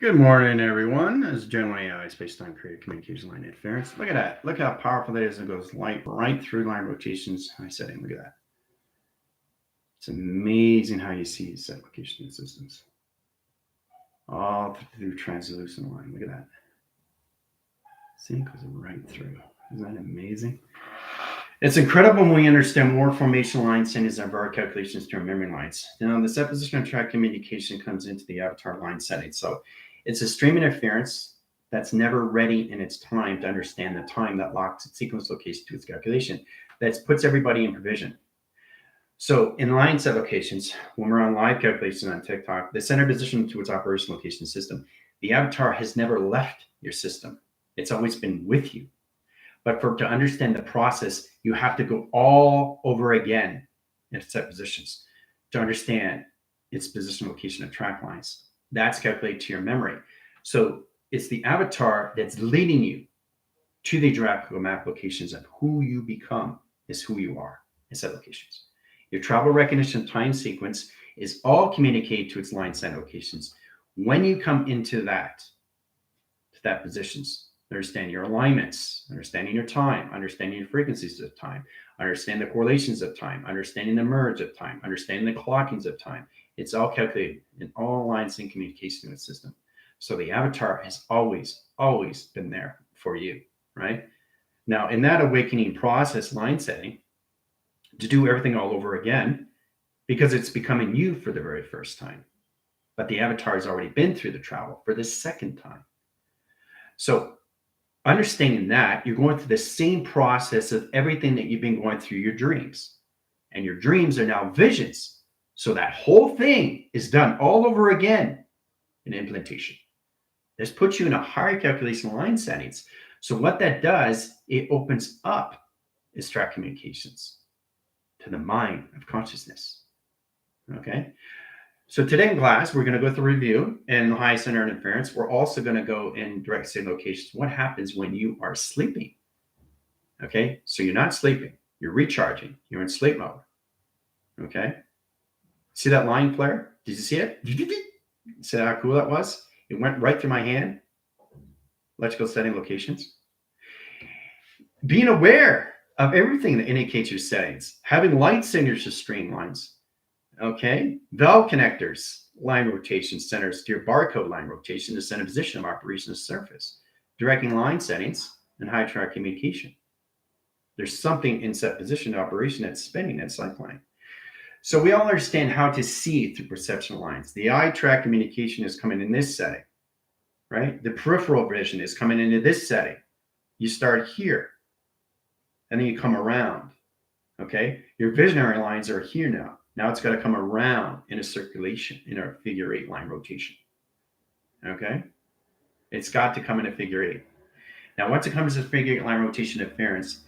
Good morning, everyone. This is General AI Space-Time Creator Communication Line Interference. Look at that. Look how powerful that is. It goes right through line rotations. High setting. Look at that. It's amazing how you see these application systems. All through translucent line. Look at that. See, it goes right through. Isn't that amazing? It's incredible when we understand more formation line settings of our calculations to our memory lines. Now, the supposition of track communication comes into the avatar line setting. So it's a stream interference that's never ready in its time to understand the time that locks its sequence location to its calculation. That puts everybody in provision. So in line set locations, when we're on live calculations on TikTok, the center position to its operation location system, the avatar has never left your system. It's always been with you. But to understand the process, you have to go all over again in set positions to understand its position location of track lines. That's calculated to your memory. So it's the avatar that's leading you to the graphical map locations, and who you become is who you are in set locations. Your travel recognition time sequence is all communicated to its line set locations. When you come into that positions, understand your alignments, understanding your time, understanding your frequencies of time, understand the correlations of time, understanding the merge of time, understanding the clockings of time. It's all calculated in all lines in communication in the system. So the avatar has always been there for you, right? Now, in that awakening process, line setting, to do everything all over again, because it's becoming you for the very first time. But the avatar has already been through the travel for the second time. So understanding that, you're going through the same process of everything that you've been going through your dreams. And your dreams are now visions. So that whole thing is done all over again in implementation. This puts you in a higher calculation line settings. So what that does, it opens up abstract communications to the mind of consciousness. Okay? So today in class, we're going to go through review and high center interference. We're also going to go in direct signal locations. What happens when you are sleeping? Okay, so you're not sleeping. You're recharging. You're in sleep mode. Okay. See that line flare? Did you see it? See how cool that was? It went right through my hand. Electrical setting locations. Being aware of everything that indicates your settings. Having light signatures to streamlines. Okay, valve connectors, line rotation centers to your barcode line rotation to center position of operation of surface, directing line settings, and high track communication. There's something in set position operation that's spinning that cycling. So we all understand how to see through perception lines. The eye track communication is coming in this setting, right? The peripheral vision is coming into this setting. You start here, and then you come around, okay? Your visionary lines are here now. Now it's got to come around in a circulation, in a figure 8 line rotation. Okay? It's got to come in a figure 8. Now, once it comes to figure 8 line rotation interference,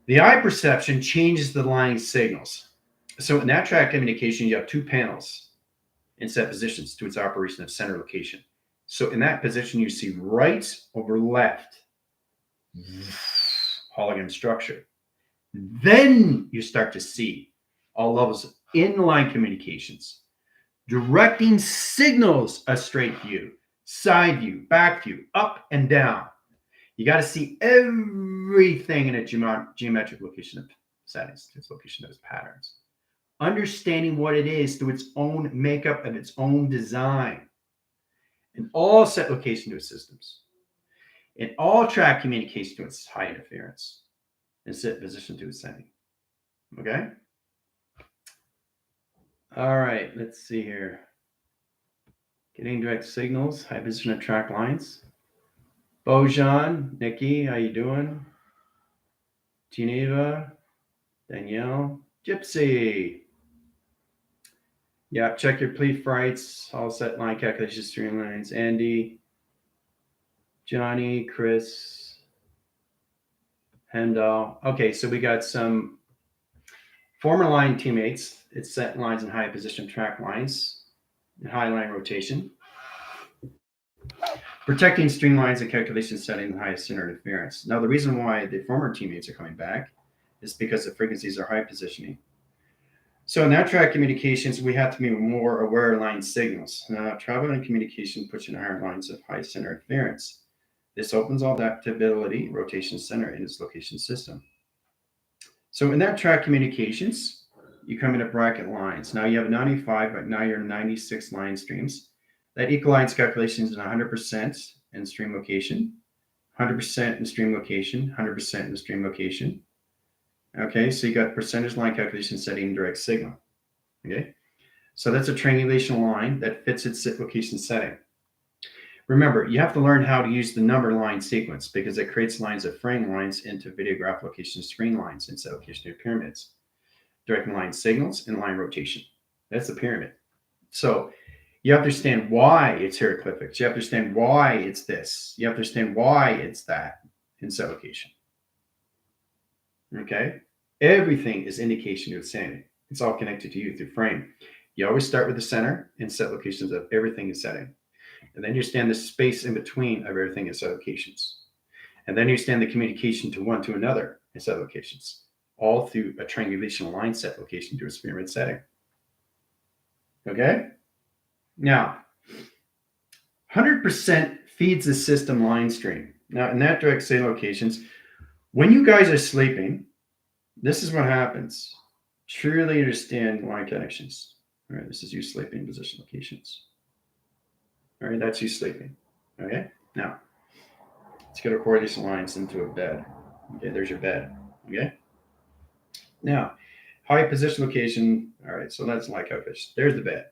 the eye perception changes the line signals. So in that track communication, you have two panels in set positions to its operation of center location. So in that position, you see right over left, hologram structure. Then you start to see all levels of inline communications, directing signals a straight view, side view, back view, up and down. You got to see everything in a geometric location of settings, its location of its patterns. Understanding what it is through its own makeup of its own design. And all set location to its systems. And all track communication to its high interference. And set position to its setting. Okay? All right, let's see here. Getting direct signals, high position of track lines. Bojan, Nikki, how you doing? Geneva, Danielle, Gypsy. Yeah, check your pleat frights, all set line calculation streamlines. Andy, Johnny, Chris, Hendel. Okay, so we got some former line teammates. It's set lines and high position track lines and high line rotation. Protecting streamlines and calculation setting the highest center interference. Now, the reason why the former teammates are coming back is because the frequencies are high positioning. So in that track communications, we have to be more aware of line signals. Now, travel and communication puts in higher lines of high center interference. This opens all adaptability, rotation center in its location system. So in that track communications, you come into bracket lines. Now you have 95, but now you're 96 line streams. That equalizes calculations in 100% in stream location, 100% in stream location, 100% in stream location. Okay, so you got percentage line calculation setting direct signal. Okay, so that's a triangulation line that fits its location setting. Remember, you have to learn how to use the number line sequence because it creates lines of frame lines into videograph location screen lines and set location of pyramids. Direct line signals and line rotation. That's the pyramid. So you have to understand why it's hieroglyphics. You have to understand why it's this. You have to understand why it's that in set location. Okay? Everything is indication of sanity. It's all connected to you through frame. You always start with the center and set locations of everything is setting. And then you stand the space in between of everything in set locations. And then you stand the communication to one to another in set locations, all through a triangulation line set location to a pyramid setting. Okay? Now, 100% feeds the system line stream. Now, in that direct set locations, when you guys are sleeping, this is what happens. Truly understand line connections. All right, this is you sleeping position locations. All right, that's you sleeping. Okay, now let's get our correlation lines into a bed. Okay, there's your bed. Okay, now high position location. All right, so that's like calculation. There's the bed.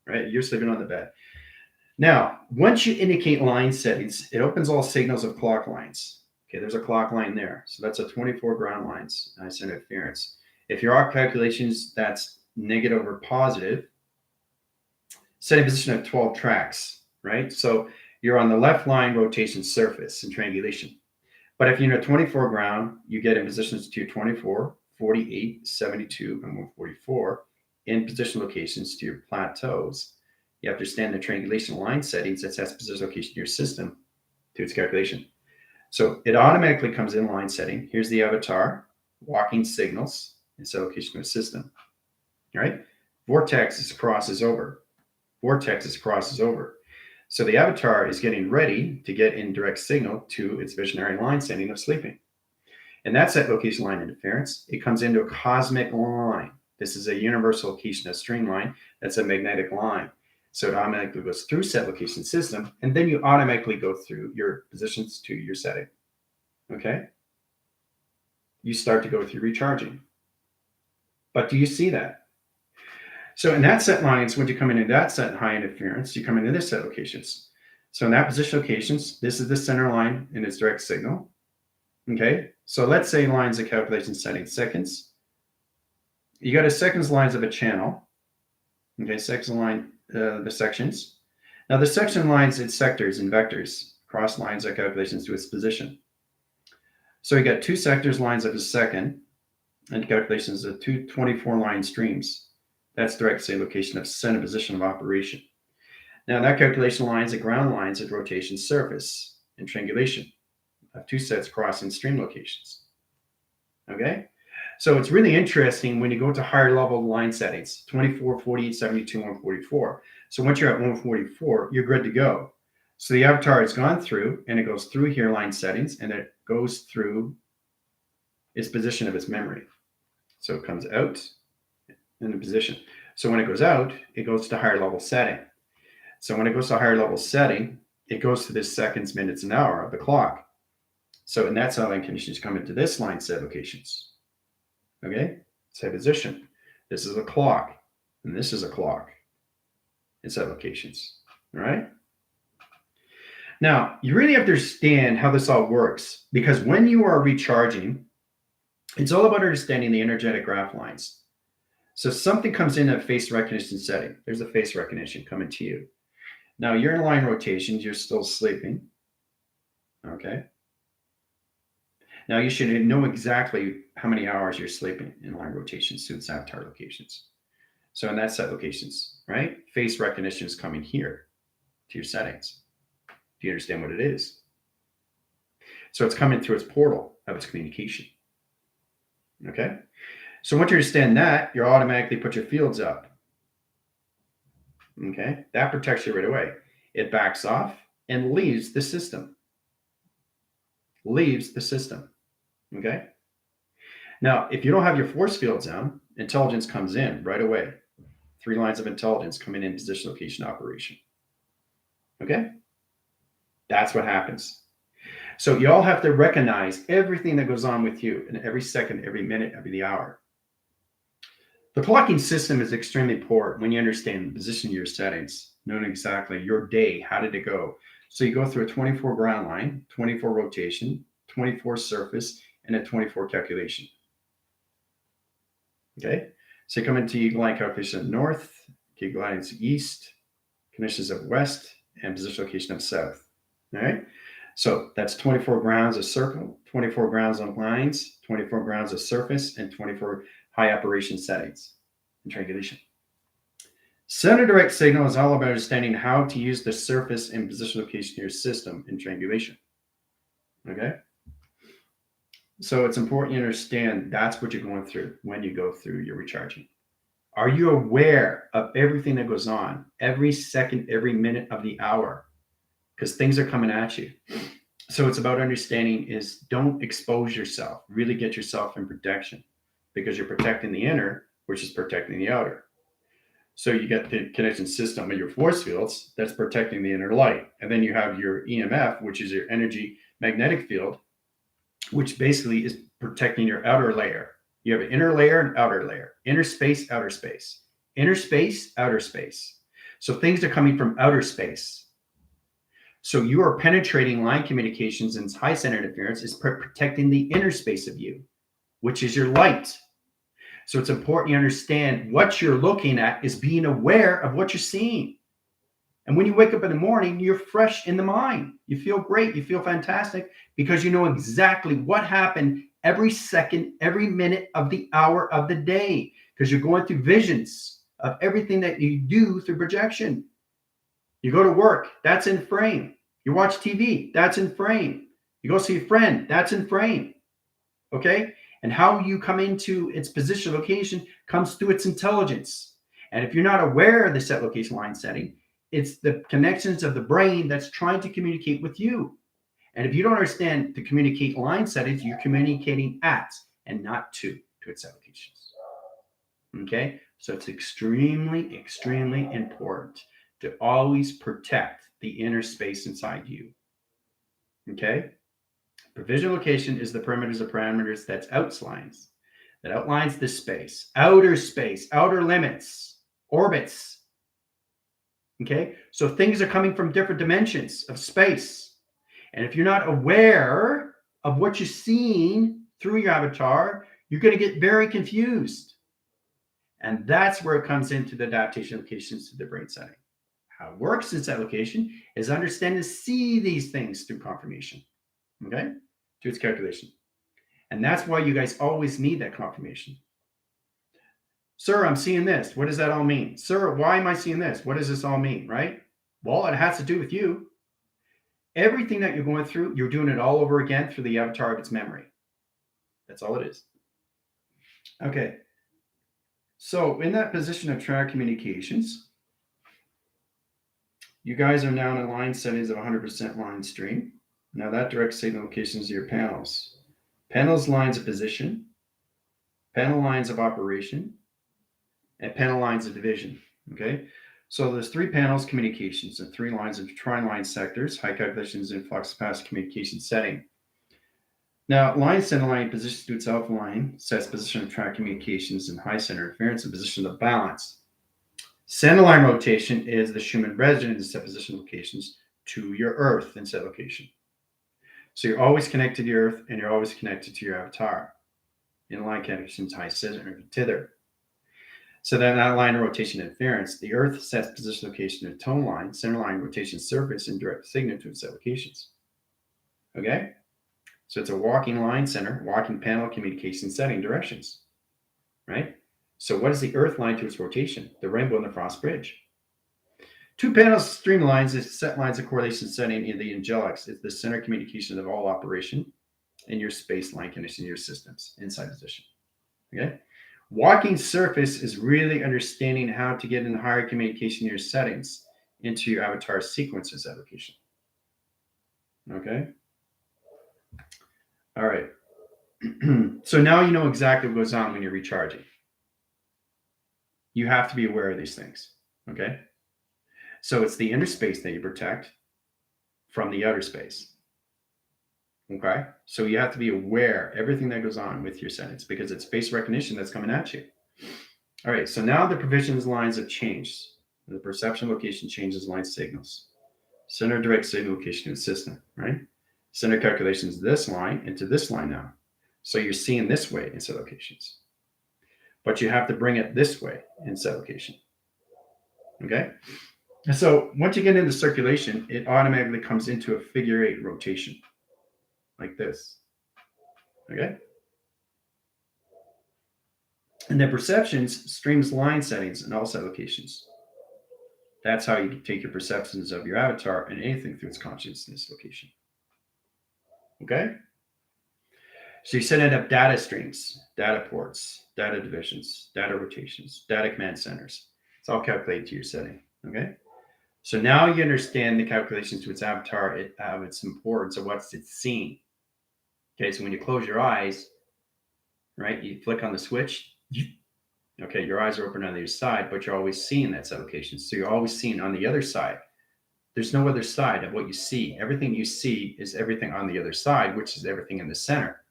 Right, you're sleeping on the bed. Now, once you indicate line settings, it opens all signals of clock lines. Okay, there's a clock line there. So that's a 24 ground lines, center interference. If your arc calculations, that's negative or positive, setting position of 12 tracks, right? So you're on the left line rotation surface in triangulation. But if you're in a 24 ground, you get in positions to 24, 48, 72, and 144 in position locations to your plateaus. You have to understand the triangulation line settings that sets position location to your system to its calculation. So it automatically comes in line setting. Here's the avatar, walking signals, and set location of a system. All right? Vortex crosses over. Vortex crosses over. So the avatar is getting ready to get in direct signal to its visionary line setting of sleeping. And that's that location line interference. It comes into a cosmic line. This is a universal location of stream line. That's a magnetic line. So it automatically goes through set location system, and then you automatically go through your positions to your setting. Okay? You start to go through recharging. But do you see that? So in that set lines, when you come into that set high interference, you come into this set locations. So in that position locations, this is the center line in its direct signal. Okay? So let's say lines of calculation setting seconds. You got a seconds lines of a channel. Okay, seconds line, the sections. Now the section lines its sectors and vectors, cross lines of calculations to its position. So you got two sectors lines of a second and calculations of two 24 line streams. That's direct say location of center position of operation. Now that calculation lines at ground lines at rotation surface and triangulation of two sets crossing stream locations. Okay? So it's really interesting when you go to higher level line settings, 24, 48, 72, 144. So once you're at 144, you're good to go. So the avatar has gone through and it goes through here line settings and it goes through its position of its memory. So it comes out in the position. So when it goes out, it goes to higher level setting. So when it goes to higher level setting, it goes to this seconds, minutes, and hour of the clock. So in that set line conditions come into this line set locations. Okay, set position. This is a clock, and this is a clock. It's set locations. All right. Now you really have to understand how this all works because when you are recharging, it's all about understanding the energetic graph lines. So if something comes in a face recognition setting, there's a face recognition coming to you. Now you're in line rotations, you're still sleeping. Okay. Now you should know exactly how many hours you're sleeping in line rotations to its avatar locations. So in that set locations, right? Face recognition is coming here to your settings. Do you understand what it is? So it's coming through its portal of its communication. Okay. So once you understand that, you automatically put your fields up. Okay, that protects you right away. It backs off and leaves the system. Leaves the system. Okay. Now, if you don't have your force fields on, intelligence comes in right away. 3 lines of intelligence coming in position, location, operation. Okay? That's what happens. So you all have to recognize everything that goes on with you in every second, every minute, every hour. The clocking system is extremely important when you understand the position of your settings, knowing exactly your day, how did it go. So you go through a 24 ground line, 24 rotation, 24 surface, and a 24 calculation. Okay, so you come into Eagle Line calculation of north, Eagle Lines east, conditions of west, and position location of south. All right, so that's 24 grounds of circle, 24 grounds on lines, 24 grounds of surface, and 24 high operation settings and triangulation. Center direct signal is all about understanding how to use the surface and position location of your system in triangulation. Okay. So it's important you understand that's what you're going through when you go through your recharging. Are you aware of everything that goes on every second, every minute of the hour? Because things are coming at you. So it's about understanding is don't expose yourself. Really get yourself in protection because you're protecting the inner, which is protecting the outer. So you get the connection system of your force fields that's protecting the inner light. And then you have your EMF, which is your energy magnetic field, which basically is protecting your outer layer. You have an inner layer and outer layer, inner space, outer space, inner space, outer space. So things are coming from outer space. So you are penetrating line communications, and high center interference is protecting the inner space of you, which is your light. So it's important you understand what you're looking at is being aware of what you're seeing. And when you wake up in the morning, you're fresh in the mind. You feel great. You feel fantastic because you know exactly what happened every second, every minute of the hour of the day, because you're going through visions of everything that you do through projection. You go to work, that's in frame. You watch TV, that's in frame. You go see a friend, that's in frame. Okay? And how you come into its position location comes through its intelligence. And if you're not aware of the set location line setting, it's the connections of the brain that's trying to communicate with you. And if you don't understand to communicate line settings, you're communicating at and not to its allocations. Okay? So it's extremely, extremely important to always protect the inner space inside you. Okay? Provision location is the perimeters of parameters that's outlines, that outlines the space, outer limits, orbits. Okay? So things are coming from different dimensions of space. And if you're not aware of what you're seeing through your avatar, you're going to get very confused. And that's where it comes into the adaptation locations to the brain setting. How it works in set location is understand to see these things through confirmation. Okay? To its calculation. And that's why you guys always need that confirmation. Sir, I'm seeing this. What does that all mean? Sir, why am I seeing this? What does this all mean, right? Well, it has to do with you. Everything that you're going through, you're doing it all over again through the avatar of its memory. That's all it is. Okay. So in that position of track communications, you guys are now in a line settings of 100% line stream. Now that direct signal locations are your panels. Panels lines of position, panel lines of operation, and panel lines of division. Okay. So there's 3 panels communications and 3 lines of tri-line sectors, high calculations, and flux capacity communication setting. Now, line center line positions to its alpha line sets position of track communications and high center interference and position of balance. Center line rotation is the Schumann resonance and set position locations to your Earth and set location. So you're always connected to the Earth and you're always connected to your avatar. In line connections, high center and thither. So then that line of rotation interference, the Earth sets position location and tone line, center line rotation surface, and direct signal to its set locations. Okay? So it's a walking line center, walking panel communication setting directions. Right? So what is the Earth line to its rotation? The rainbow and the frost bridge. 2 panels streamlines is set lines of correlation setting in the angelics. It's the center communication of all operation in your space line condition, your systems, inside position. Okay? Walking surface is really understanding how to get in higher communication in your settings into your avatar sequences application. Okay. All right. So now you know exactly what goes on when you're recharging. You have to be aware of these things. Okay. So it's the inner space that you protect from the outer space. Okay. So you have to be aware everything that goes on with your settings because it's face recognition that's coming at you. All right. So now the provisions lines have changed. The perception location changes line signals. Center direct signal location to the system, right? Center calculations this line into this line now. So you're seeing this way in set locations. But you have to bring it this way in set location. Okay? And so once you get into circulation, it automatically comes into a figure 8 rotation like this. Okay? And the perceptions streams line settings in all set locations. That's how you take your perceptions of your avatar and anything through its consciousness location. Okay? So you set up data streams, data ports, data divisions, data rotations, data command centers. It's all calculated to your setting. Okay? So now you understand the calculations to its avatar, its importance of what it's seeing. Okay, so when you close your eyes, right, you flick on the switch. Okay, your eyes are open on the other side, but you're always seeing that set location. So you're always seeing on the other side. There's no other side of what you see. Everything you see is everything on the other side, which is everything in the center.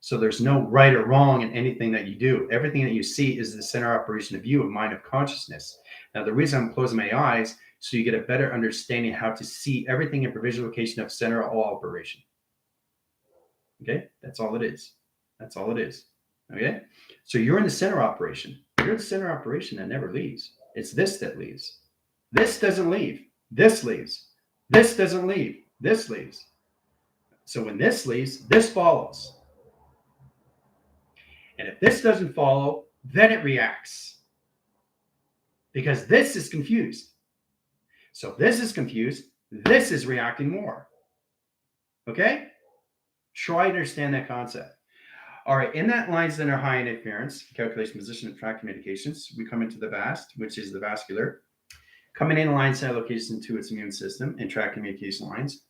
So there's no right or wrong in anything that you do. Everything that you see is the center operation of you, of mind of consciousness. Now, the reason I'm closing my eyes, so you get a better understanding how to see everything in provision location of center all operation. Okay, that's all it is. That's all it is. Okay, so you're in the center operation. You're the center operation that never leaves. It's this that leaves. This doesn't leave. This leaves. This doesn't leave. This leaves. So when this leaves, this follows. And if this doesn't follow, then it reacts. Because this is confused. So if this is confused, this is reacting more. Okay? Try to understand that concept. All right, in that line center high interference, calculation, position, and track communications, we come into the VAST, which is the vascular. Coming in line center location to its immune system and track communication lines.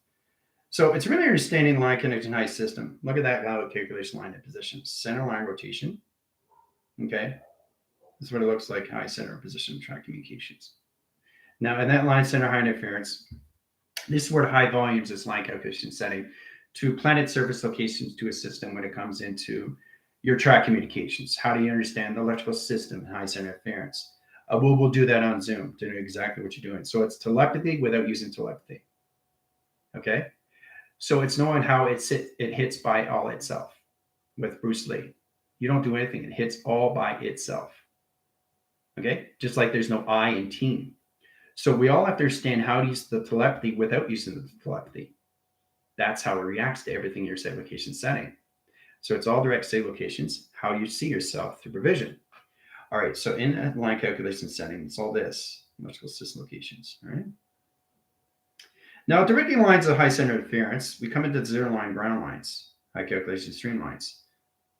So it's really understanding line connection high system. Look at that loud calculation line and position. Center line rotation. Okay. This is what it looks like, high center position track communications. Now in that line center high interference, this is where high volumes is line calculation setting to planet surface locations to a system when it comes into your track communications. How do you understand the electrical system and high center interference? We'll do that on Zoom to know exactly what you're doing. So it's telepathy without using telepathy. Okay? So it's knowing how it hits by all itself with Bruce Lee. You don't do anything. It hits all by itself. Okay? Just like there's no I in team. So we all have to understand how to use the telepathy without using the telepathy. That's how it reacts to everything in your state location setting. So it's all direct state locations, how you see yourself through provision. All right, so in a line calculation setting, it's all this, electrical system locations, all right? Now, directing lines of high center interference, we come into zero line ground lines, high calculation streamlines.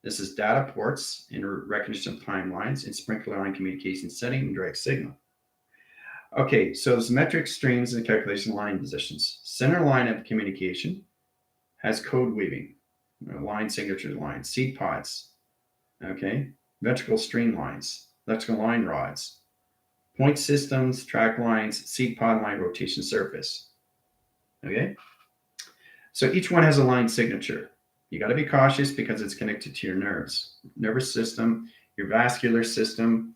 This is data ports in recognition of timelines and sprinkler line communication setting and direct signal. Okay, so there's metric streams and calculation line positions. Center line of communication has code weaving, line signature lines, seed pods, okay, electrical stream lines, electrical line rods, point systems, track lines, seed pod line rotation surface. Okay, so each one has a line signature. You got to be cautious because it's connected to your nerves, nervous system, your vascular system,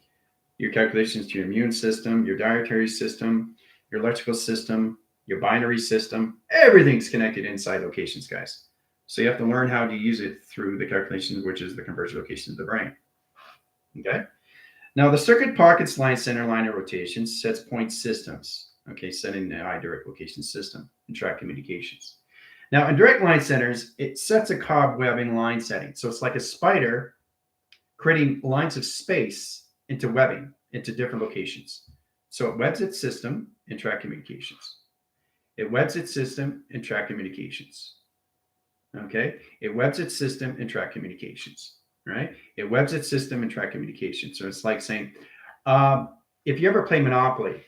your calculations to your immune system, your dietary system, your electrical system, your binary system. Everything's connected inside locations, guys. So you have to learn how to use it through the calculations, which is the conversion location of the brain. Okay. Now the circuit pockets line center line of rotation sets point systems. Okay, setting the I direct location system and track communications. Now in direct line centers, it sets a cobwebbing line setting. So it's like a spider creating lines of space into webbing into different locations. So it webs its system and track communications. It webs its system and track communications. Okay, it webs its system and track communications. right? It webs its system and track communication. So it's like saying, if you ever play Monopoly,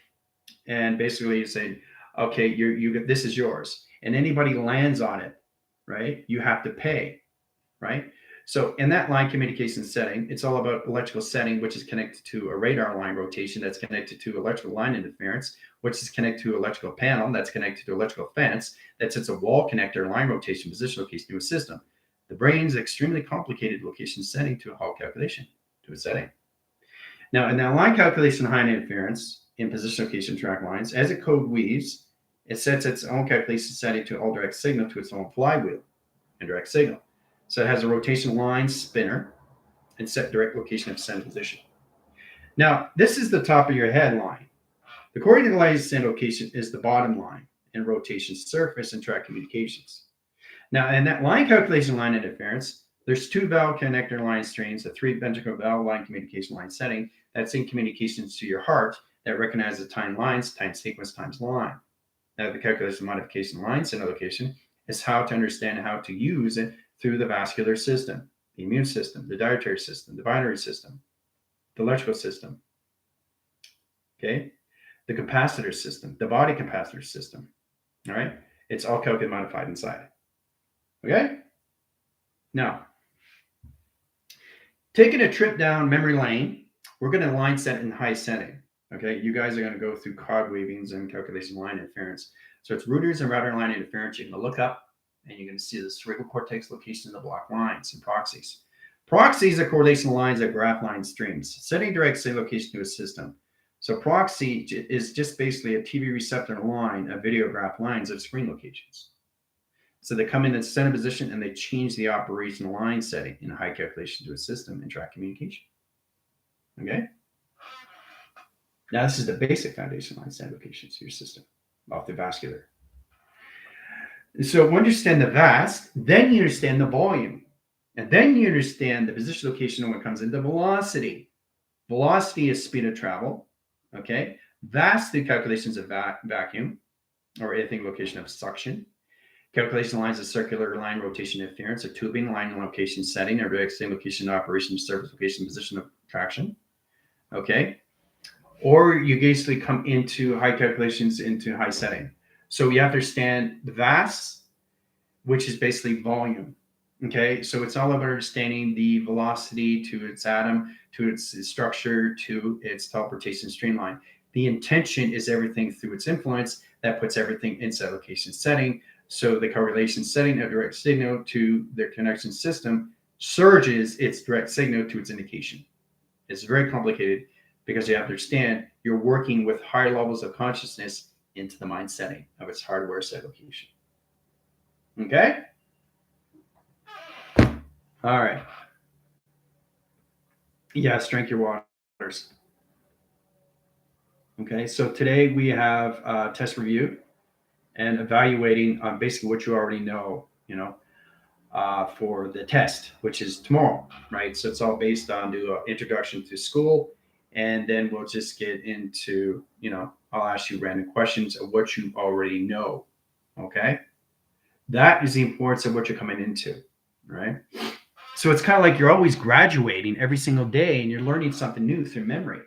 and basically you say, okay, this is yours, and anybody lands on it, right? You have to pay, right? So in that line communication setting, it's all about electrical setting, which is connected to a radar line rotation that's connected to electrical line interference, which is connected to electrical panel that's connected to electrical fence, that sits a wall connector, line rotation, position location to a system. The brain's extremely complicated location setting to a Hall calculation to a setting. Now, in that line calculation high interference in position location track lines, as it code weaves, it sets its own calculation setting to all direct signal to its own flywheel and direct signal. So it has a rotation line spinner and set direct location of send position. Now, this is the top of your head line. The coordinate line send location is the bottom line in rotation surface and track communications. Now, in that line calculation line interference, there's 2 valve connector line strings, a 3 ventricle valve line communication line setting that's in communications to your heart that recognizes time lines, time sequence times line. Now, the calculation modification line send location is how to understand how to use it through the vascular system, the immune system, the dietary system, the binary system, the electrical system, okay, the capacitor system, the body capacitor system, all right? It's all calculated modified inside, okay? Now, taking a trip down memory lane, we're going to line set in high setting, okay? You guys are going to go through cog weavings and calculation line interference. So it's routers and router line interference. You're going to look up and you're going to see the cerebral cortex location in the block lines and proxies. Proxies are correlation lines that graph line streams, setting direct signal location to a system. So proxy is just basically a TV receptor line of video graph lines of screen locations. So they come in the center position and they change the operation line setting in a high calculation to a system and track communication. Okay? Now this is the basic foundation line set locations to your system off the vascular. So when you understand the VAST, then you understand the volume. And then you understand the position location when it comes into velocity. Velocity is speed of travel. Okay. VAST, the calculations of vacuum or anything location of suction. Calculation lines of circular line rotation interference or tubing line location setting or direct signal location operation surface location position of traction. Okay. Or you basically come into high calculations into high setting. So you have to understand the VAST, which is basically volume. Okay, so it's all about understanding the velocity to its atom, to its structure, to its teleportation streamline. The intention is everything through its influence that puts everything inside location setting. So the correlation setting of direct signal to the connection system surges its direct signal to its indication. It's very complicated because you have to understand you're working with higher levels of consciousness into the mind setting of its hardware set location. Okay? All right. Yes, drink your waters. Okay, so today we have test review and evaluating basically what you already know, for the test, which is tomorrow, right? So it's all based on do an introduction to school, and then we'll just get into, I'll ask you random questions of what you already know, okay? That is the importance of what you're coming into, right? So it's kind of like you're always graduating every single day and you're learning something new through memory,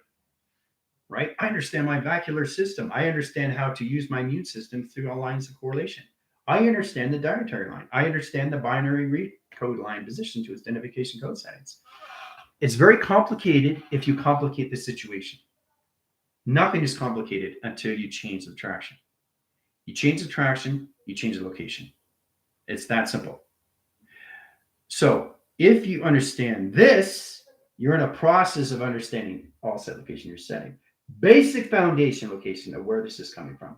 right? I understand my vascular system. I understand how to use my immune system through all lines of correlation. I understand the dietary line. I understand the binary read code line position to its identification code settings. It's very complicated if you complicate the situation. Nothing is complicated until you change the traction. You change the traction, you change the location. It's that simple. So if you understand this, you're in a process of understanding all set location you're setting. Basic foundation location of where this is coming from.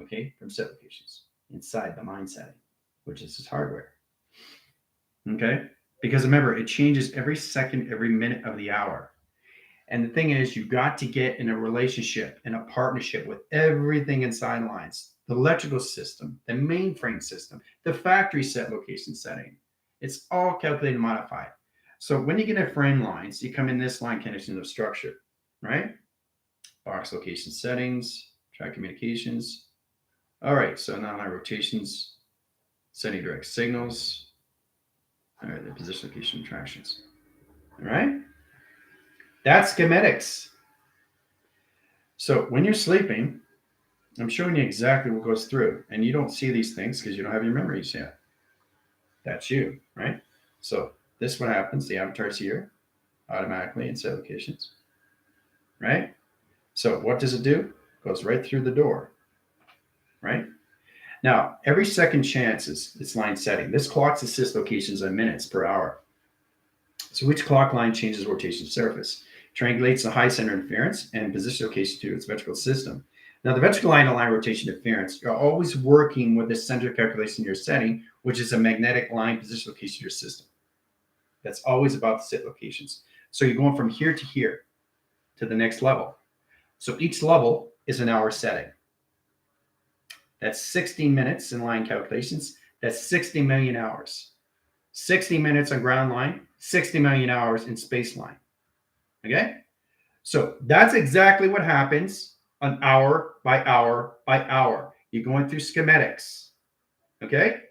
Okay, from set locations inside the mind setting, which is hardware. Okay, because remember, it changes every second, every minute of the hour. And the thing is, you've got to get in a relationship, in a partnership with everything inside lines, the electrical system, the mainframe system, the factory set location setting. It's all calculated and modified. So when you get in frame lines, you come in this line connection of structure, right? Box location settings, track communications. All right, so now my rotations, setting direct signals. All right, the position location tractions. All right? That's schematics. So when you're sleeping, I'm showing you exactly what goes through. And you don't see these things because you don't have your memories yet. That's you, right? So this is what happens. The avatar's here automatically in set locations, right? So what does it do? Goes right through the door, right? Now, every second chance is its line setting. This clock's assist locations in minutes per hour. So each clock line changes rotation surface, triangulates the high center interference and position location to its ventricle system. Now, the ventricle line and line rotation interference are always working with the center calculation you're setting, which is a magnetic line position location to your system. That's always about the set locations. So you're going from here to the next level. So each level is an hour setting. That's 60 minutes in line calculations. That's 60 million hours. 60 minutes on ground line, 60 million hours in space line. Okay? So that's exactly what happens on hour by hour by hour. You're going through schematics. Okay?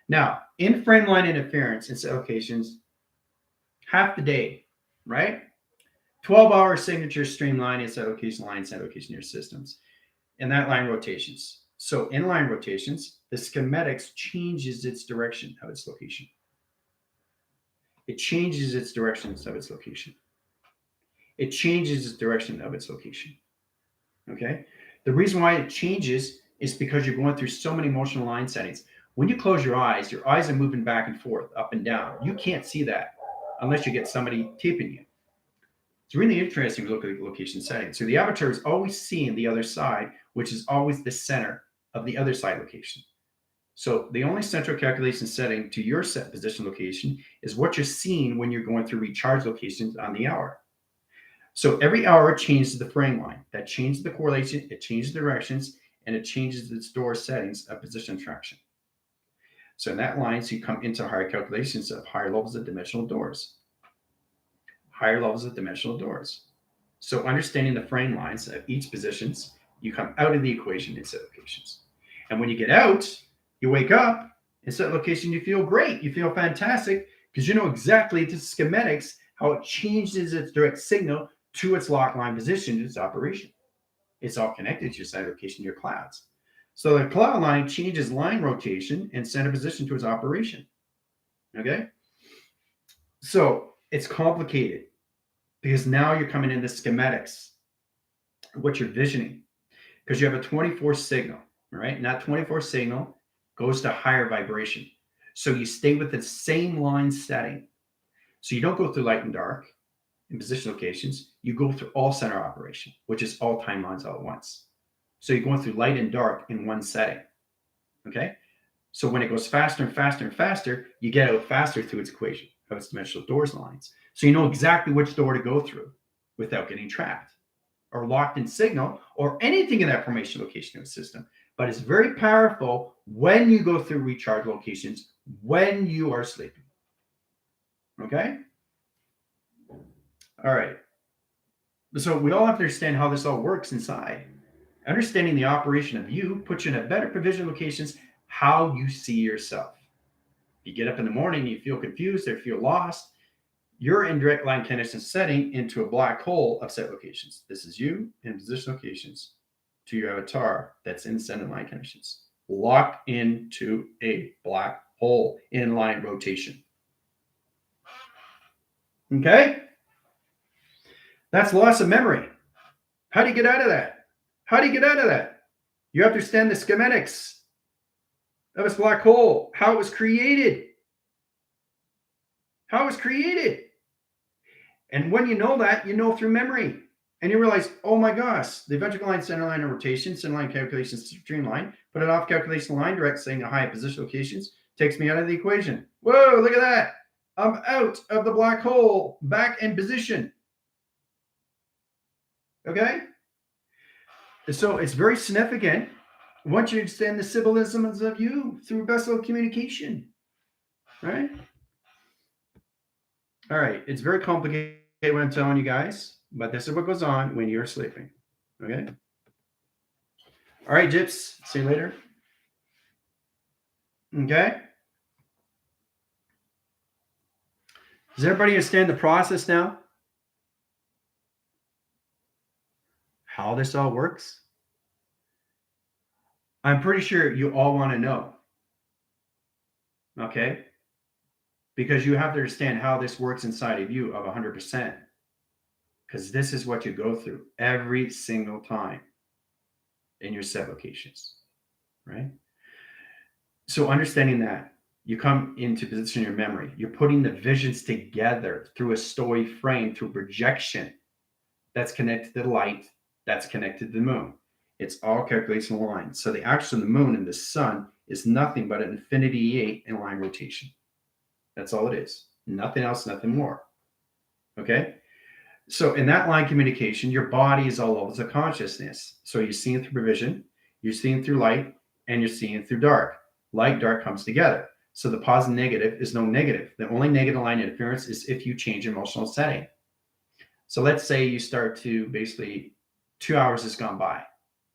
Now, in frame line interference in set locations, half the day, right? 12-hour signature streamline in set location in your systems. And that line rotations. So in line rotations, the schematics changes its direction of its location. It changes its directions of its location. It changes its direction of its location. Okay? The reason why it changes is because you're going through so many motional line settings. When you close your eyes are moving back and forth, up and down. You can't see that unless you get somebody taping you. It's really interesting to look at the location settings. So the avatar is always seeing the other side, which is always the center of the other side location. So the only central calculation setting to your set position location is what you're seeing when you're going through recharge locations on the hour. So every hour it changes the frame line. That changes the correlation, it changes the directions, and it changes the door settings of position traction. So in that line, so you come into higher calculations of higher levels of dimensional doors. Higher levels of dimensional doors. So understanding the frame lines of each positions, you come out of the equation in set locations. And when you get out, you wake up in set location, you feel great. You feel fantastic because you know exactly the schematics, how it changes its direct signal to its lock line position, its operation. It's all connected to your set location, your clouds. So the cloud line changes line rotation and center position to its operation. Okay? So it's complicated because now you're coming into schematics, what you're visioning, because you have a 24 signal, right? And that 24 signal goes to higher vibration. So you stay with the same line setting. So you don't go through light and dark in position locations. You go through all center operation, which is all time lines all at once. So you're going through light and dark in one setting. Okay? So when it goes faster and faster and faster, you get out faster through its equation of its dimensional doors lines. So you know exactly which door to go through without getting trapped or locked in signal or anything in that formation location of the system. But it's very powerful when you go through recharge locations when you are sleeping. Okay? All right. So we all have to understand how this all works inside. Understanding the operation of you puts you in a better provision locations how you see yourself. You get up in the morning, you feel confused or feel lost, you're in direct line connection setting into a black hole of set locations. This is you in position locations to your avatar that's in center line connections. Locked into a black hole in line rotation. Okay? That's loss of memory. How do you get out of that? How do you get out of that? You understand the schematics of this black hole, how it was created. How it was created. And when you know that, you know through memory. And you realize, oh my gosh, the ventricle line, center line of rotation, center line calculation, streamline, put it off calculation line, direct saying to high position locations, takes me out of the equation. Whoa, look at that. I'm out of the black hole, back in position. Okay? So it's very significant once you understand the symbolisms of you through vessel communication. Right? All right. It's very complicated what I'm telling you guys, but this is what goes on when you're sleeping. Okay? All right, Jips. See you later. Okay? Does everybody understand the process now? How this all works? I'm pretty sure you all want to know. Okay? Because you have to understand how this works inside of you of 100%. Because this is what you go through every single time in your set locations, right? So understanding that, you come into position in your memory. You're putting the visions together through a story frame, through projection that's connected to the light, that's connected to the moon. It's all calculation lines. So the axis of the moon and the sun is nothing but an infinity 8 in line rotation. That's all it is. Nothing else, nothing more. Okay? So in that line communication, your body is all levels of consciousness. So you're seeing through vision, you're seeing through light, and you're seeing through dark. Light, dark comes together. So the positive and negative is no negative. The only negative line interference is if you change emotional setting. So let's say you start to basically 2 hours has gone by,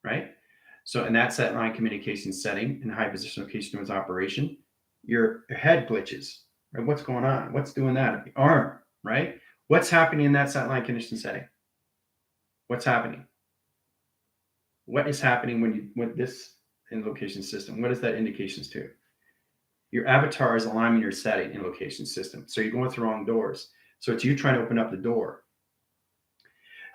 right? So in that set line communication setting in high position location towards operation, your head glitches. Right? What's going on? What's doing that? The arm, right? What's happening in that set line condition setting? What's happening? What is happening when you with this in location system? What is that indications to? Your avatar is aligning your setting in location system. So you're going through wrong doors. So it's you trying to open up the door.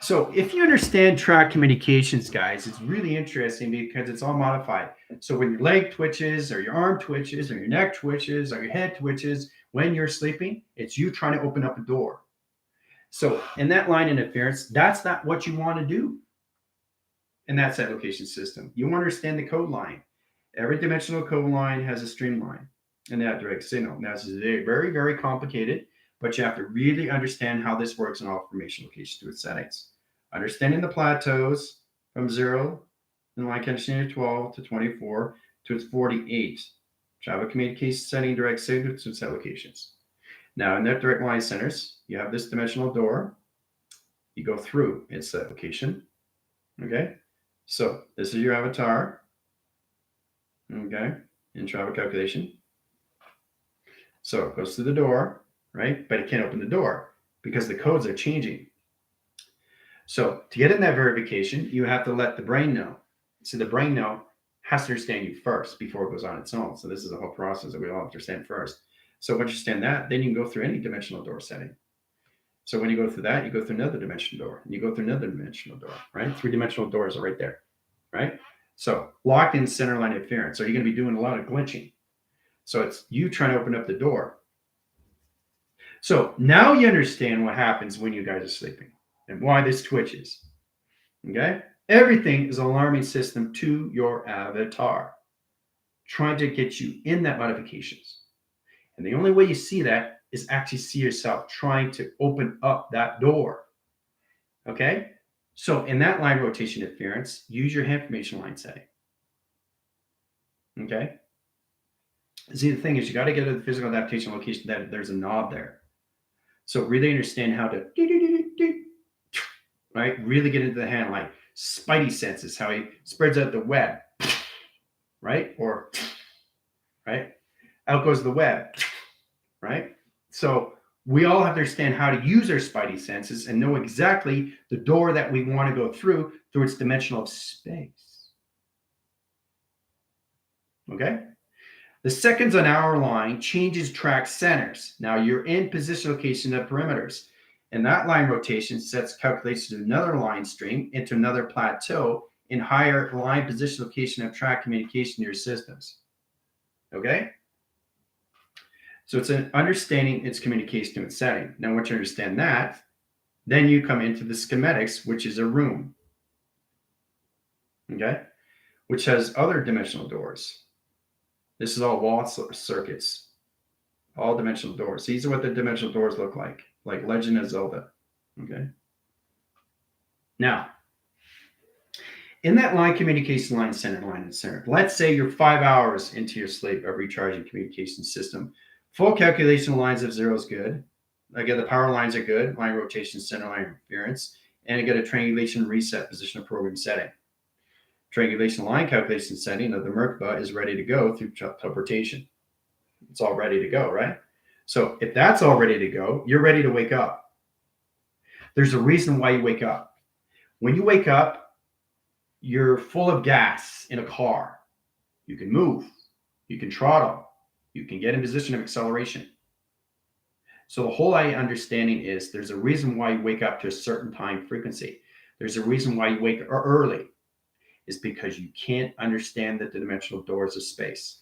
So if you understand track communications, guys, it's really interesting because it's all modified. So when your leg twitches or your arm twitches or your neck twitches or your head twitches, when you're sleeping, it's you trying to open up a door. So in that line interference, that's not what you want to do in that set location system. You want to understand the code line. Every dimensional code line has a streamline and that direct signal. Now, this is very, very complicated, but you have to really understand how this works in all formation locations to its settings. Understanding the plateaus from 0 in line conditioning 12 to 24 to its 48. Java communication setting direct signal to set locations. Now, in that direct line centers, you have this dimensional door. You go through its set location. Okay? So this is your avatar. Okay? In Java calculation. So it goes through the door, right? But it can't open the door because the codes are changing. So to get in that verification, you have to let the brain know. So the brain know has to understand you first before it goes on its own. So this is a whole process that we all understand first. So once you understand that, then you can go through any dimensional door setting. So when you go through that, you go through another dimensional door, and you go through another dimensional door, right? 3-dimensional doors are right there, right? So locked in center line interference. So you're going to be doing a lot of glitching. So it's you trying to open up the door. So now you understand what happens when you guys are sleeping and why this twitches. Okay? Everything is an alarming system to your avatar, trying to get you in that modifications. And the only way you see that is actually see yourself trying to open up that door. Okay? So in that line rotation interference, use your hand formation line setting. Okay? See, the thing is, you got to get to the physical adaptation location that there's a knob there. So really understand how to, right? Really get into the hand, like spidey senses, how he spreads out the web, right? Or, right? Out goes the web, right? So we all have to understand how to use our spidey senses and know exactly the door that we want to go through its dimensional of space. Okay? The seconds on hour line changes track centers. Now you're in position location of perimeters. And that line rotation sets calculations to another line stream into another plateau in higher line position location of track communication to your systems. Okay? So it's an understanding its communication to its setting. Now once you understand that, then you come into the schematics, which is a room. Okay? Which has other dimensional doors. This is all wall circuits, all dimensional doors. These are what the dimensional doors look like Legend of Zelda. Okay. Now, in that line communication line center, let's say you're 5 hours into your sleep of recharging communication system. Full calculation lines of 0 is good. Again, the power lines are good. Line rotation, center line interference, and you get a triangulation reset position of program setting. Triangulation line calculation setting of the Merkaba is ready to go through teleportation. It's all ready to go, right? So if that's all ready to go, you're ready to wake up. There's a reason why you wake up. When you wake up, you're full of gas in a car. You can move, you can throttle, you can get in position of acceleration. So the whole understanding is there's a reason why you wake up to a certain time frequency. There's a reason why you wake up early, is because you can't understand the dimensional doors of space.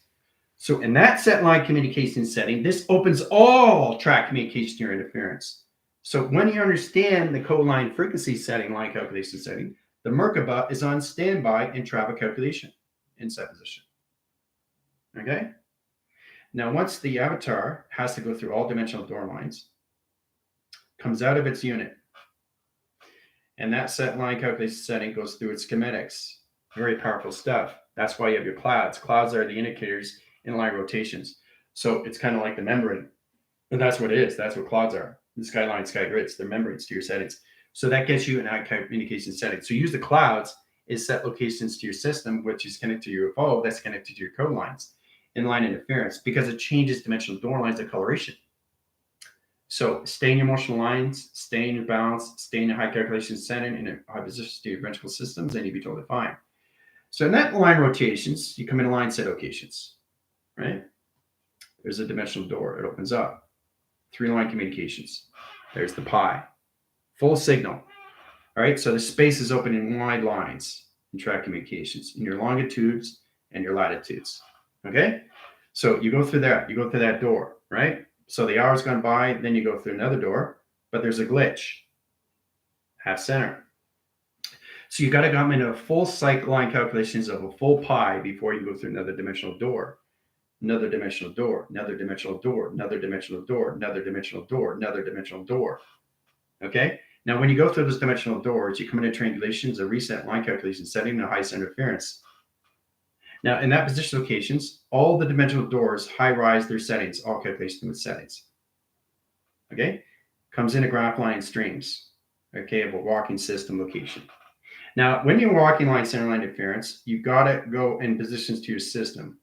So in that set line communication setting, this opens all track communication or interference. So when you understand the code line frequency setting, line calculation setting, the Merkaba is on standby in traffic calculation in set position. Okay? Now, once the avatar has to go through all dimensional door lines, comes out of its unit, and that set line calculation setting goes through its schematics. Very powerful stuff. That's why you have your clouds. Clouds are the indicators in line rotations. So it's kind of like the membrane. And that's what it is. That's what clouds are. The skyline, sky grids, they're membranes to your settings. So that gets you an communication setting. So use the clouds is set locations to your system, which is connected to your UFO, that's connected to your code lines, inline interference, because it changes dimensional door lines of coloration. So stay in your motional lines, stay in your balance, stay in your high calculation setting, and high position to your ventricle systems, and you'll be totally fine. So in that line rotations, you come in line set locations, right? There's a dimensional door. It opens up. 3 line communications. There's the pi. Full signal. All right, so the space is open in wide lines in track communications, in your longitudes and your latitudes. Okay? So you go through that. You go through that door, right? So the hour's gone by, then you go through another door, but there's a glitch. Half center. So you got to come into a full cycle line calculations of a full pi before you go through another dimensional door. Another dimensional door, another dimensional door, another dimensional door, another dimensional door, another dimensional door. Okay? Now, when you go through those dimensional doors, you come into triangulations, a reset line calculation setting, and a high center interference. Now, in that position locations, all the dimensional doors high-rise their settings, all calculation with settings. Okay? Comes in a graph line streams. Okay, of a walking system location. Now, when you're walking line center line interference, you got to go in positions to your system.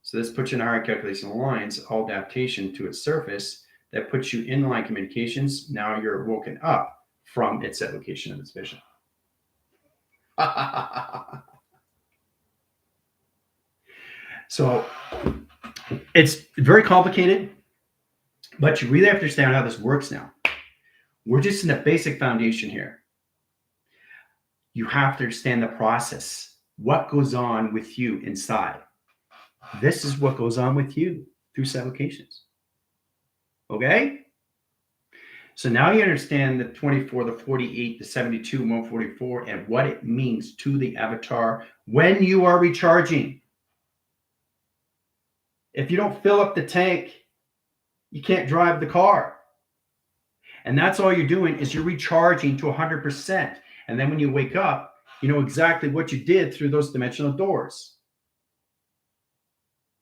So this puts you in higher calculation lines, all adaptation to its surface that puts you in line communications. Now you're woken up from its set location of its vision. So it's very complicated, but you really have to understand how this works now. We're just in the basic foundation here. You have to understand the process. What goes on with you inside? This is what goes on with you through set locations. Okay? So now you understand the 24, the 48, the 72, 144, and what it means to the avatar when you are recharging. If you don't fill up the tank, you can't drive the car. And that's all you're doing is you're recharging to 100%. And then when you wake up, you know exactly what you did through those dimensional doors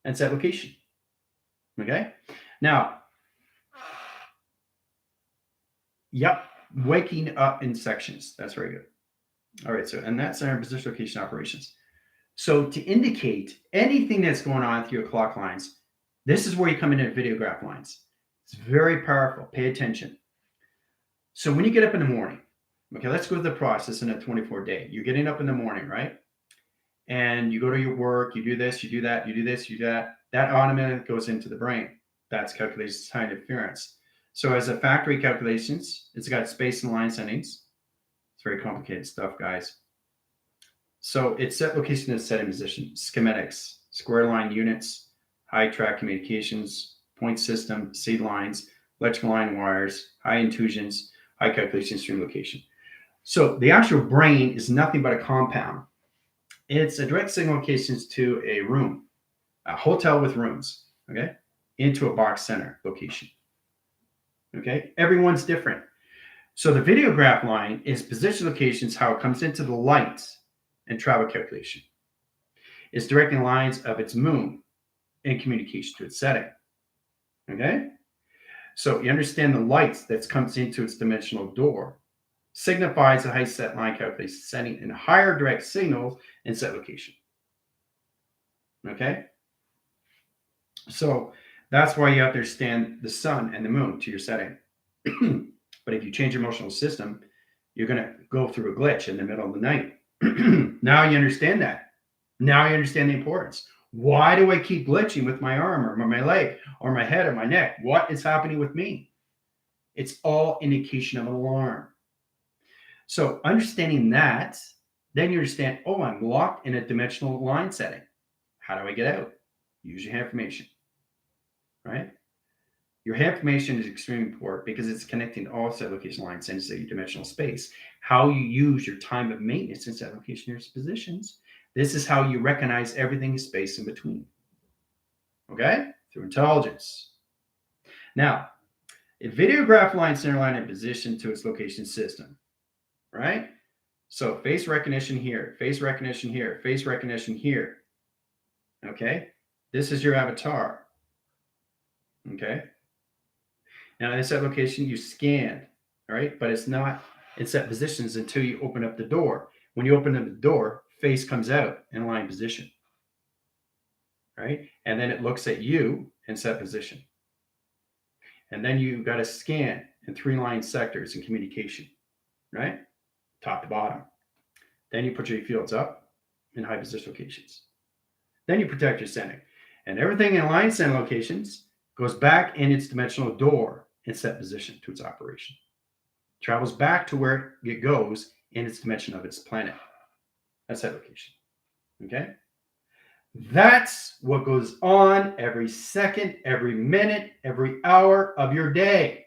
and set location. Okay? Now, yep, waking up in sections. That's very good. All right, so, and that's our position location operations. So to indicate anything that's going on through your clock lines, this is where you come into video graph lines. It's very powerful. Pay attention. So when you get up in the morning, okay, let's go through the process in a 24-day. You're getting up in the morning, right? And you go to your work, you do this, you do that, you do this, you do that. That automatically goes into the brain. That's calculations high interference. So as a factory calculations, it's got space and line settings. It's very complicated stuff, guys. So it's set location and setting position, schematics, square line units, high track communications, point system, seed lines, electrical line wires, high intuitions, high calculation stream location. So the actual brain is nothing but a compound. It's a direct signal locations to a room, a hotel with rooms, okay, into a box center location. Okay, everyone's different. So the video graph line is position locations, how it comes into the light and travel calculation. It's directing lines of its moon in communication to its setting. Okay, so you understand the lights that comes into its dimensional door signifies a high set line calculation setting and higher direct signals and set location. Okay, so That's why you have to understand the sun and the moon to your setting. But if you change your emotional system, you're going to go through a glitch in the middle of the night. Now you understand that. Now you understand the importance. Why do I keep glitching with my arm or my leg or my head or my neck? What is happening with me? It's all indication of an alarm. So understanding that, then you understand, oh, I'm locked in a dimensional line setting. How do I get out? Use your hand formation, right? Your hand formation is extremely important because it's connecting to all set location lines into your dimensional space. How you use your time of maintenance in set location positions. This is how you recognize everything in space in between. Okay? Through intelligence. Now, a videograph line center line in position to its location system, right? So face recognition here, face recognition here, face recognition here. Okay? This is your avatar. Okay? Now in set location, you scan, all right? But it's not in set positions until you open up the door. When you open up the door, face comes out in line position, right? And then it looks at you in set position. And then you got to scan in 3 line sectors in communication, right? Top to bottom. Then you put your fields up in high position locations. Then you protect your setting. And everything in line center locations goes back in its dimensional door in set position to its operation. Travels back to where it goes in its dimension of its planet. That's that location. Okay? That's what goes on every second, every minute, every hour of your day.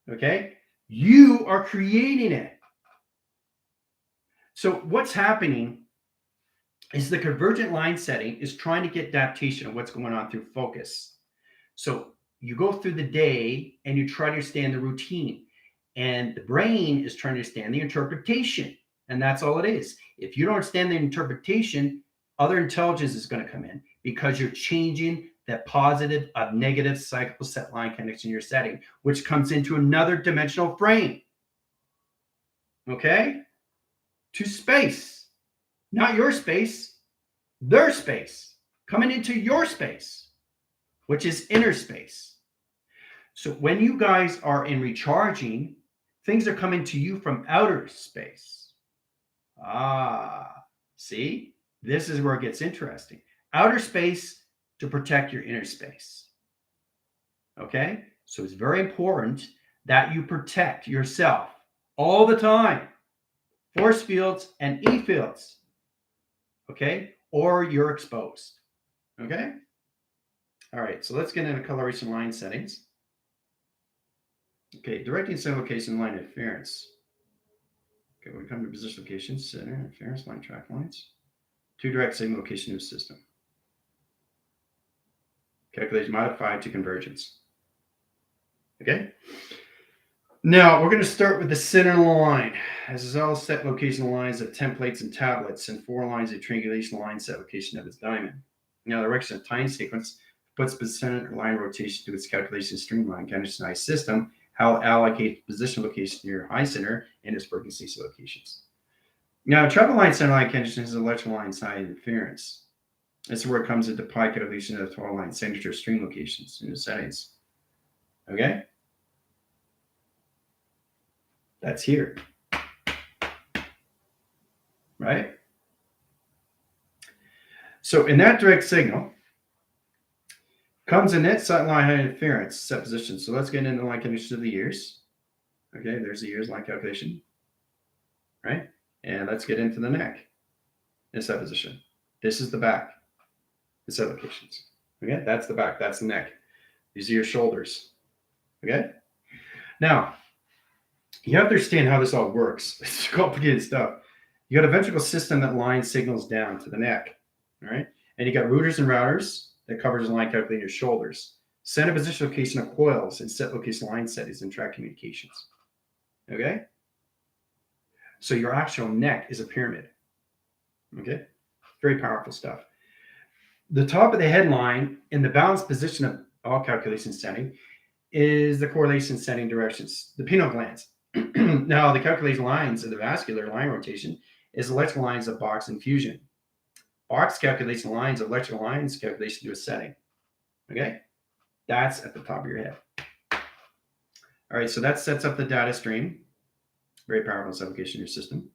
Okay? You are creating it. So what's happening is the convergent line setting is trying to get adaptation of what's going on through focus. So you go through the day and you try to understand the routine. And the brain is trying to understand the interpretation. And that's all it is. If you don't understand the interpretation, other intelligence is going to come in because you're changing that positive of negative cyclical set line connection in your setting, which comes into another dimensional frame. Okay? To space. Not your space, their space. Coming into your space, which is inner space. So when you guys are in recharging, things are coming to you from outer space. See? This is where it gets interesting. Outer space to protect your inner space. Okay? So it's very important that you protect yourself all the time. Force fields and E fields. Okay? Or you're exposed. Okay? All right, so let's get into coloration line settings. Okay, directing center location line interference. Okay, we come to position location, center, interference, line track lines. 2 direct signal location of the system. Calculation modified to convergence. Okay? Now, we're going to start with the center line. This is all set location lines of templates and tablets and 4 lines of triangulation line set location of its diamond. Now, the direction of time sequence puts the center line rotation to its calculation streamline conditionized system, how it allocates position location near high center and its working CC locations. Now, travel line center line condition is electrical line side interference. This is where it comes into pi calculation of the 12 line signature stream locations in the settings. Okay? That's here. Right? So in that direct signal comes a net set line height interference set position. So let's get into the line condition of the years. Okay, there's the years line calculation. Right? And let's get into the neck in set position. This is the back. The set locations. Okay, that's the back. That's the neck. These are your shoulders. Okay? Now, you have to understand how this all works. It's complicated stuff. You got a ventricle system that lines signals down to the neck. All right? And you got routers and routers that covers the line calculating your shoulders. Center position location of coils and set location line settings and track communications. Okay? So your actual neck is a pyramid. Okay? Very powerful stuff. The top of the headline in the balanced position of all calculation setting is the correlation setting directions, the pineal glands. Now, the calculation lines of the vascular line rotation is electrical lines of box and fusion. Box calculation lines of electrical lines calculation to a setting. Okay, that's at the top of your head. All right, so that sets up the data stream. Very powerful application in your system.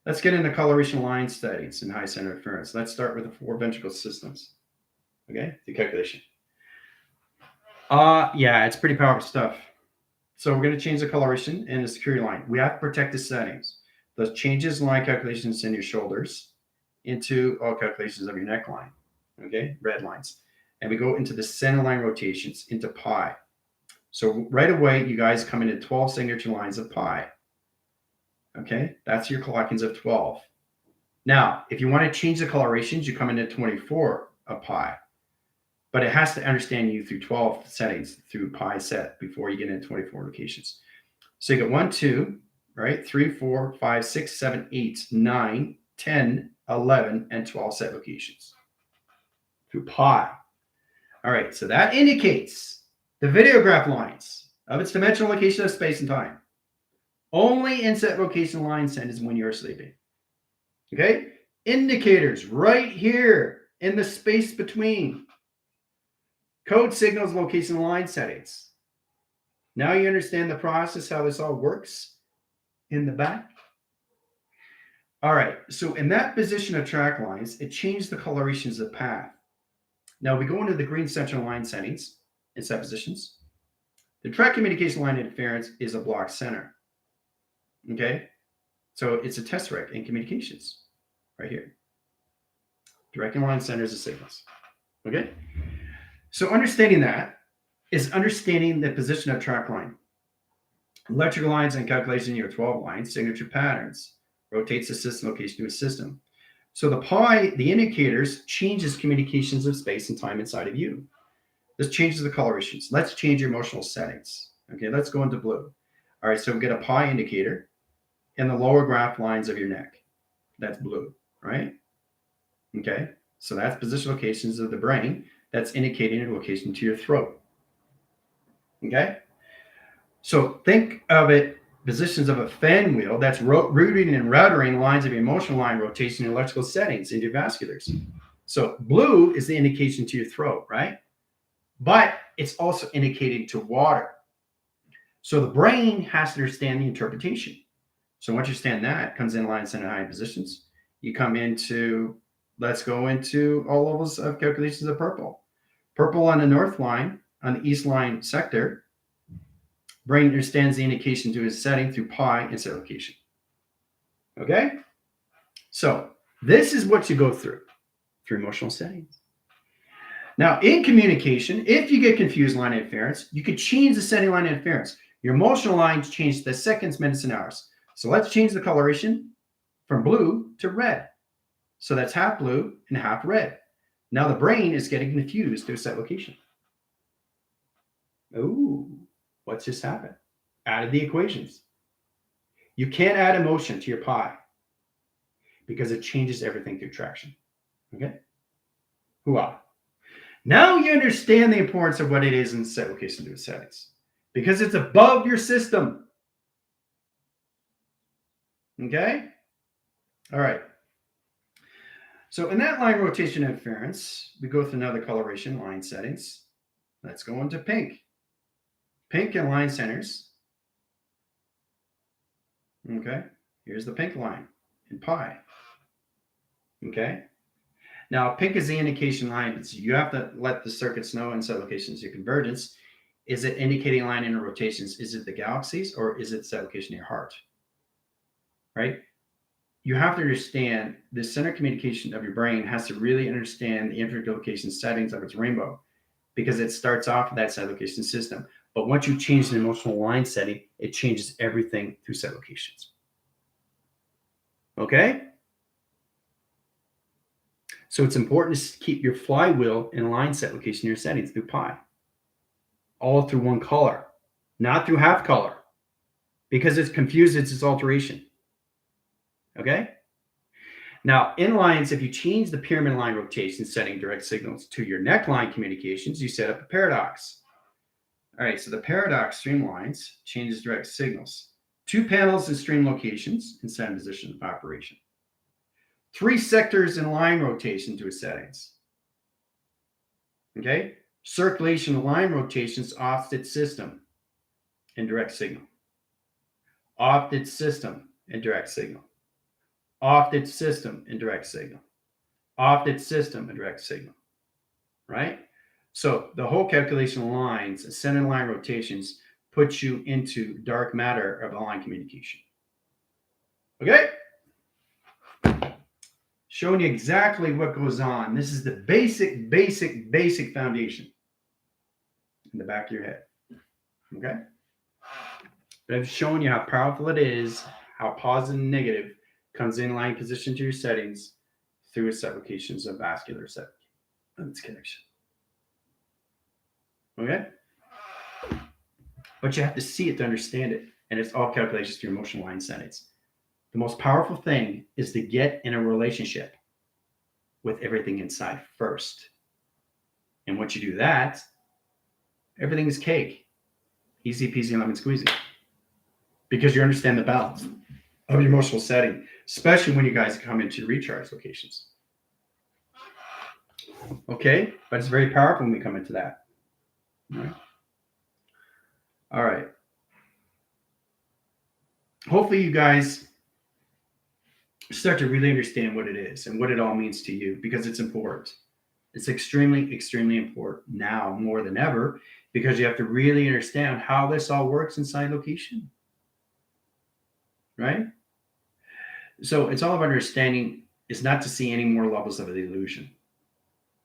Let's get into coloration line studies and high center interference. Let's start with the 4 ventricle systems. Okay, the calculation. Yeah, it's pretty powerful stuff. So we're going to change the coloration and the security line. We have to protect the settings. Those changes line calculations in your shoulders into all calculations of your neckline. Okay, red lines. And we go into the center line rotations into pi. So right away, you guys come into 12 signature lines of pi. Okay, that's your clockings of 12. Now, if you want to change the colorations, you come into 24 of pi. But it has to understand you through 12 settings through pi set before you get into 24 locations. So you get 1, 2, right? 3, 4, 5, 6, 7, 8, 9, 10, 11, and 12 set locations through pi. All right, so that indicates the videograph lines of its dimensional location of space and time. Only in set location line send is when you're sleeping. Okay? Indicators right here in the space between. Code signals location line settings. Now you understand the process, how this all works in the back. All right, so in that position of track lines, it changed the colorations of path. Now we go into the green central line settings in set positions. The track communication line interference is a block center. Okay, so it's a test rec in communications right here. Directing line centers of signals. Okay, so understanding that is understanding the position of track line. Electrical lines and calculation your 12 lines, signature patterns, rotates the system location to a system. So the pi, the indicators, changes communications of space and time inside of you. This changes the colorations. Let's change your emotional settings. Okay, let's go into blue. All right, so we get a pi indicator in the lower graph lines of your neck. That's blue, right? Okay, so that's position locations of the brain. That's indicating a location to your throat. Okay, so think of it positions of a fan wheel that's routing and routering lines of your emotional line rotation and electrical settings into your vasculars. So blue is the indication to your throat, right? But it's also indicating to water. So the brain has to understand the interpretation. So once you understand that, comes in line center high positions. You come into, let's go into all levels of calculations of purple. Purple on the north line, on the east line sector, brain understands the indication to its setting through pi and set location. Okay? So this is what you go through emotional settings. Now, in communication, if you get confused line interference, you could change the setting line interference. Your emotional lines change the seconds, minutes, and hours. So let's change the coloration from blue to red. So that's half blue and half red. Now the brain is getting confused to a set location. Ooh, what's just happened? Added the equations. You can't add emotion to your pi because it changes everything through traction. Okay? Hooah. Now you understand the importance of what it is in set location to settings because it's above your system. Okay? All right. So in that line rotation interference, we go through another coloration line settings. Let's go into pink. Pink and line centers. Okay. Here's the pink line in pi. Okay. Now, pink is the indication line. So you have to let the circuits know in set locations your convergence. Is it indicating line in rotations? Is it the galaxies or is it set location in your heart? Right? You have to understand the center communication of your brain has to really understand the interlocation settings of its rainbow because it starts off with that set location system. But once you change the emotional line setting, it changes everything through set locations. Okay? So it's important to keep your flywheel in line set location in your settings through pi. All through one color, not through half color, because it's confused, it's its alteration. Okay? Now, in lines, if you change the pyramid line rotation setting direct signals to your neckline communications, you set up a paradox. All right, so the paradox streamlines changes direct signals. 2 panels in stream locations in set position of operation. 3 sectors in line rotation to its settings. Okay? Circulation line rotations off its system and direct signal. Off its system and direct signal. Off its system and direct signal. Off its system and direct signal. Right? So the whole calculation of lines, center line rotations, puts you into dark matter of line communication. Okay? Showing you exactly what goes on. This is the basic foundation in the back of your head. Okay? But I've shown you how powerful it is, how positive and negative comes in line position to your settings through its applications of vascular set and its connection. Okay? But you have to see it to understand it. And it's all calculations through emotional line settings. The most powerful thing is to get in a relationship with everything inside first. And once you do that, everything is cake. Easy peasy lemon squeezy. Because you understand the balance of your emotional setting, especially when you guys come into recharge locations. Okay? But it's very powerful when we come into that. All right. All right. Hopefully you guys start to really understand what it is and what it all means to you, because it's important. It's extremely, extremely important now more than ever, because you have to really understand how this all works inside location. Right? So it's all about understanding is not to see any more levels of the illusion,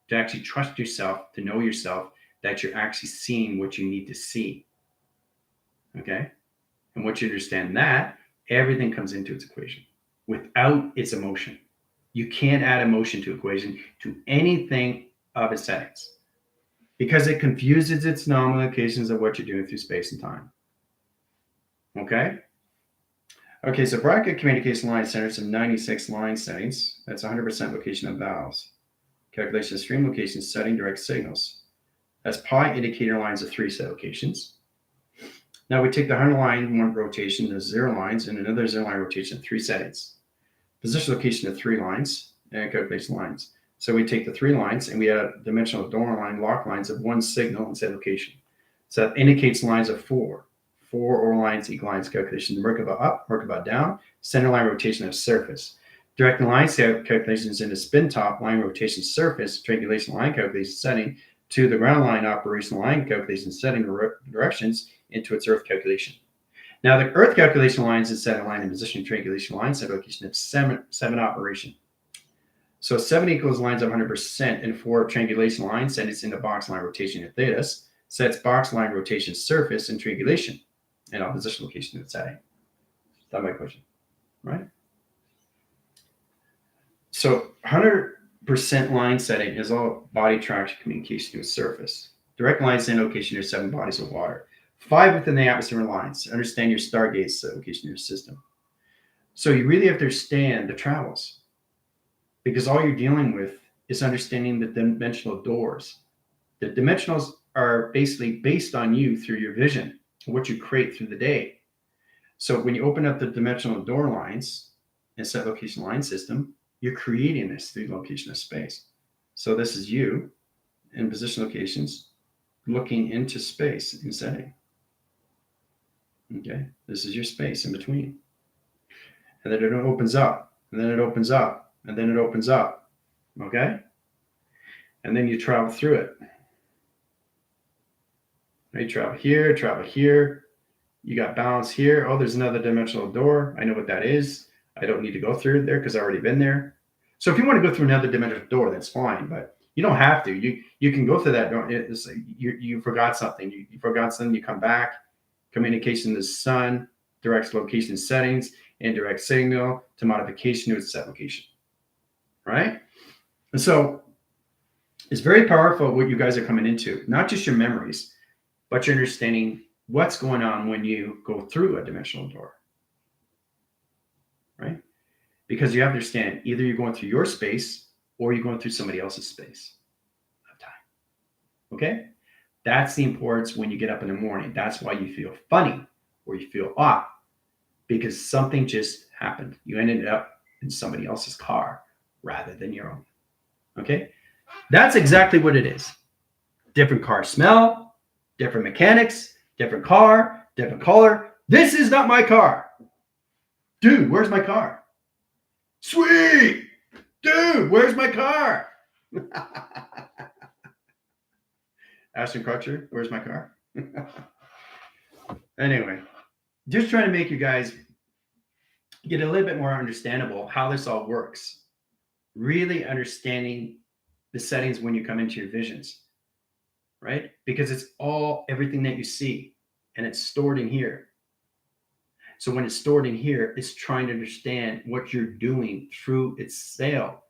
to actually trust yourself, to know yourself, that you're actually seeing what you need to see. Okay? And once you understand that, everything comes into its equation without its emotion. You can't add emotion to equation to anything of its settings because it confuses its normal locations of what you're doing through space and time. Okay? Okay, so bracket communication line centers have 96 line settings. That's 100% location of valves. Calculation of stream location setting direct signals. That's pi indicator lines of 3 set locations. Now we take the 100 line one rotation to 0 lines and another 0 line rotation of 3 settings. Position location of 3 lines and calculation lines. So we take the 3 lines and we add a dimensional door line lock lines of 1 signal and set location. So that indicates lines of 4. 4 or lines equal lines calculation. Merkaba up, Merkaba down, center line rotation of surface. Direct line calculations into spin top line rotation surface, triangulation line calculation setting to the ground line operational line calculation setting directions into its earth calculation. Now the earth calculation lines is set in line and position triangulation line set location of 7 operation. So 7 equals lines of 100% and 4 triangulation line settings into box line rotation of thetas sets box line rotation surface and triangulation and opposition location of the setting. That's my question, right? So 100% line setting is all body traction communication to a surface. Direct lines in location are 7 bodies of water. 5 within the atmosphere lines. Understand your stargates location in your system. So you really have to understand the travels, because all you're dealing with is understanding the dimensional doors. The dimensionals are basically based on you through your vision, what you create through the day. So when you open up the dimensional door lines and set location line system, you're creating this through location of space. So this is you in position locations looking into space in setting. Okay, this is your space in between. And then it opens up, and then it opens up, and then it opens up. Okay? And then you travel through it. You travel here. You got balance here. Oh, there's another dimensional door. I know what that is. I don't need to go through there because I've already been there. So if you want to go through another dimensional door, that's fine, but you don't have to. You can go through that door. You forgot something. You forgot something. You come back. Communication to the sun, direct location settings, indirect signal to modification to its set location. Right? And so it's very powerful what you guys are coming into, not just your memories, but you're understanding what's going on when you go through a dimensional door. Right? Because you have to understand either you're going through your space or you're going through somebody else's space of time. Okay? That's the importance when you get up in the morning. That's why you feel funny or you feel off, because something just happened. You ended up in somebody else's car rather than your own. Okay? That's exactly what it is. Different car smell, different mechanics, different car, different color. This is not my car. Dude, where's my car? Sweet. Dude, where's my car? Ashton Kutcher, where's my car? Anyway, just trying to make you guys get a little bit more understandable how this all works. Really understanding the settings when you come into your visions, right? Because it's all everything that you see and it's stored in here. So when it's stored in here, it's trying to understand what you're doing through its sail.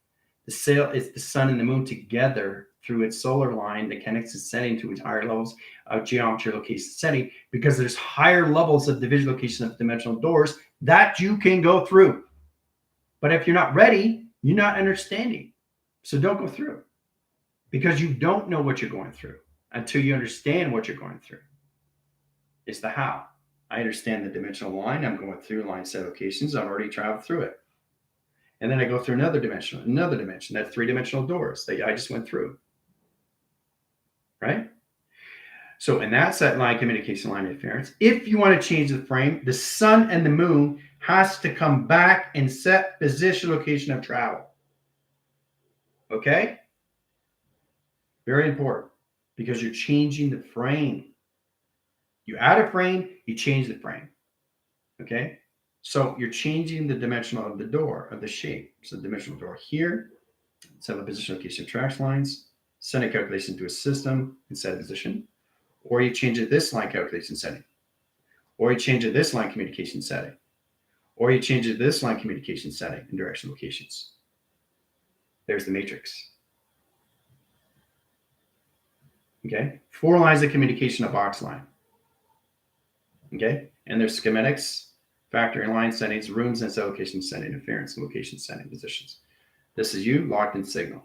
The sail is the sun and the moon together through its solar line that connects its setting to its higher levels of geometry, location, setting, because there's higher levels of the visual location of dimensional doors that you can go through. But if you're not ready, you're not understanding. So don't go through, because you don't know what you're going through until you understand what you're going through. It's the how. I understand the dimensional line. I'm going through line set locations. I've already traveled through it. And then I go through another dimension. That's three-dimensional doors that I just went through. Right? So, and that's that line communication line interference. If you want to change the frame, the sun and the moon has to come back and set position location of travel. Okay? Very important, because you're changing the frame. You add a frame, you change the frame. Okay? So you're changing the dimensional of the door, of the shape. So the dimensional door here, set a position location of track lines, send a calculation to a system and set a position. Or you change it this line calculation setting. Or you change it this line communication setting. Or you change it this line communication setting and direction locations. There's the matrix. Okay? 4 lines of communication, a box line. Okay? And there's schematics, factory line settings, rooms and set location setting, interference, location setting, positions. This is you, locked in signal.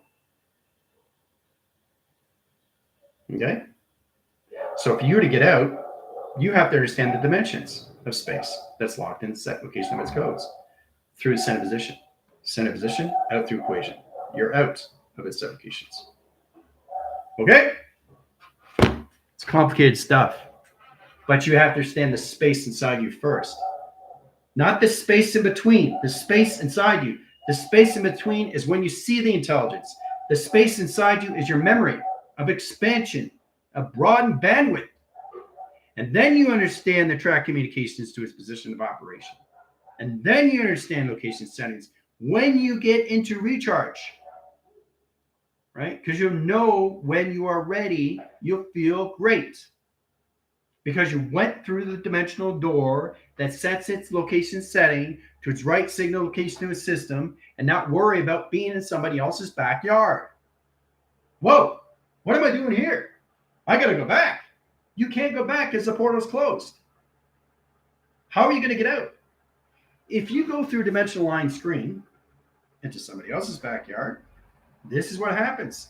Okay? So for you to get out, you have to understand the dimensions of space that's locked in set location of its codes through the center position. Center position, out through equation. You're out of its set locations. Okay? It's complicated stuff. But you have to understand the space inside you first. Not the space in between, the space inside you. The space in between is when you see the intelligence. The space inside you is your memory of expansion, of broadened bandwidth. And then you understand the track communications to its position of operation. And then you understand location settings when you get into recharge. Right? Because you'll know when you are ready, you'll feel great. Because you went through the dimensional door that sets its location setting to its right signal location to its system and not worry about being in somebody else's backyard. Whoa, what am I doing here? I got to go back. You can't go back because the portal's closed. How are you going to get out? If you go through a dimensional line screen into somebody else's backyard, this is what happens.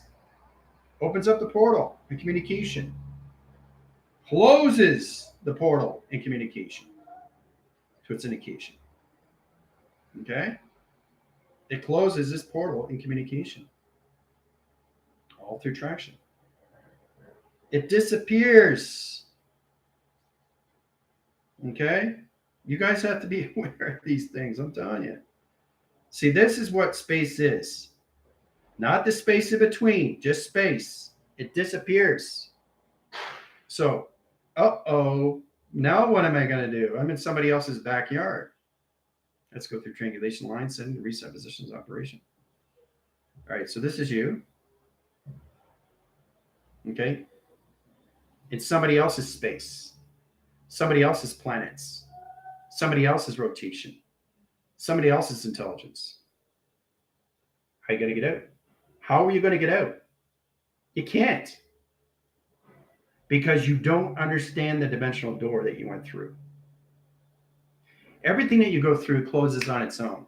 Opens up the portal and communication. Closes the portal in communication to its indication. Okay? It closes this portal in communication. All through traction. It disappears. Okay? You guys have to be aware of these things, I'm telling you. See, this is what space is. Not the space in between, just space. It disappears. So, now what am I going to do? I'm in somebody else's backyard. Let's go through triangulation line setting to reset positions operation. All right, so this is you. Okay? It's somebody else's space, somebody else's planets, somebody else's rotation, somebody else's intelligence. How are you going to get out? How are you going to get out? You can't. Because you don't understand the dimensional door that you went through. Everything that you go through closes on its own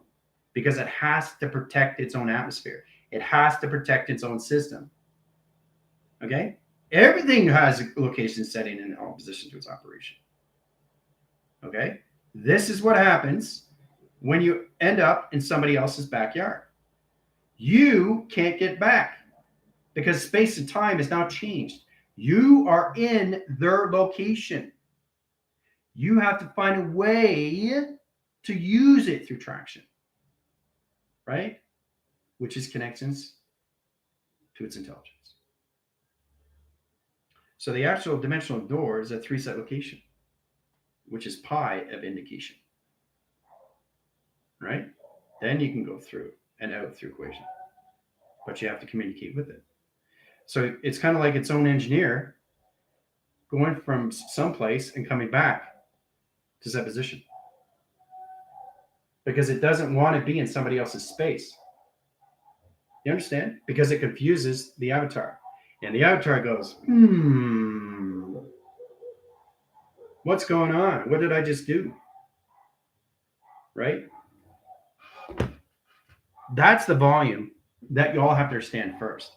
because it has to protect its own atmosphere. It has to protect its own system. Okay? Everything has a location setting in opposition to its operation. Okay? This is what happens when you end up in somebody else's backyard. You can't get back because space and time is now changed. You are in their location. You have to find a way to use it through traction, right? Which is connections to its intelligence. So the actual dimensional door is a 3-set location, which is pi of indication, right? Then you can go through and out through equation, but you have to communicate with it. So it's kind of like its own engineer going from someplace and coming back to that position because it doesn't want to be in somebody else's space. You understand? Because it confuses the avatar. And the avatar goes, what's going on? What did I just do? Right? That's the volume that you all have to understand first.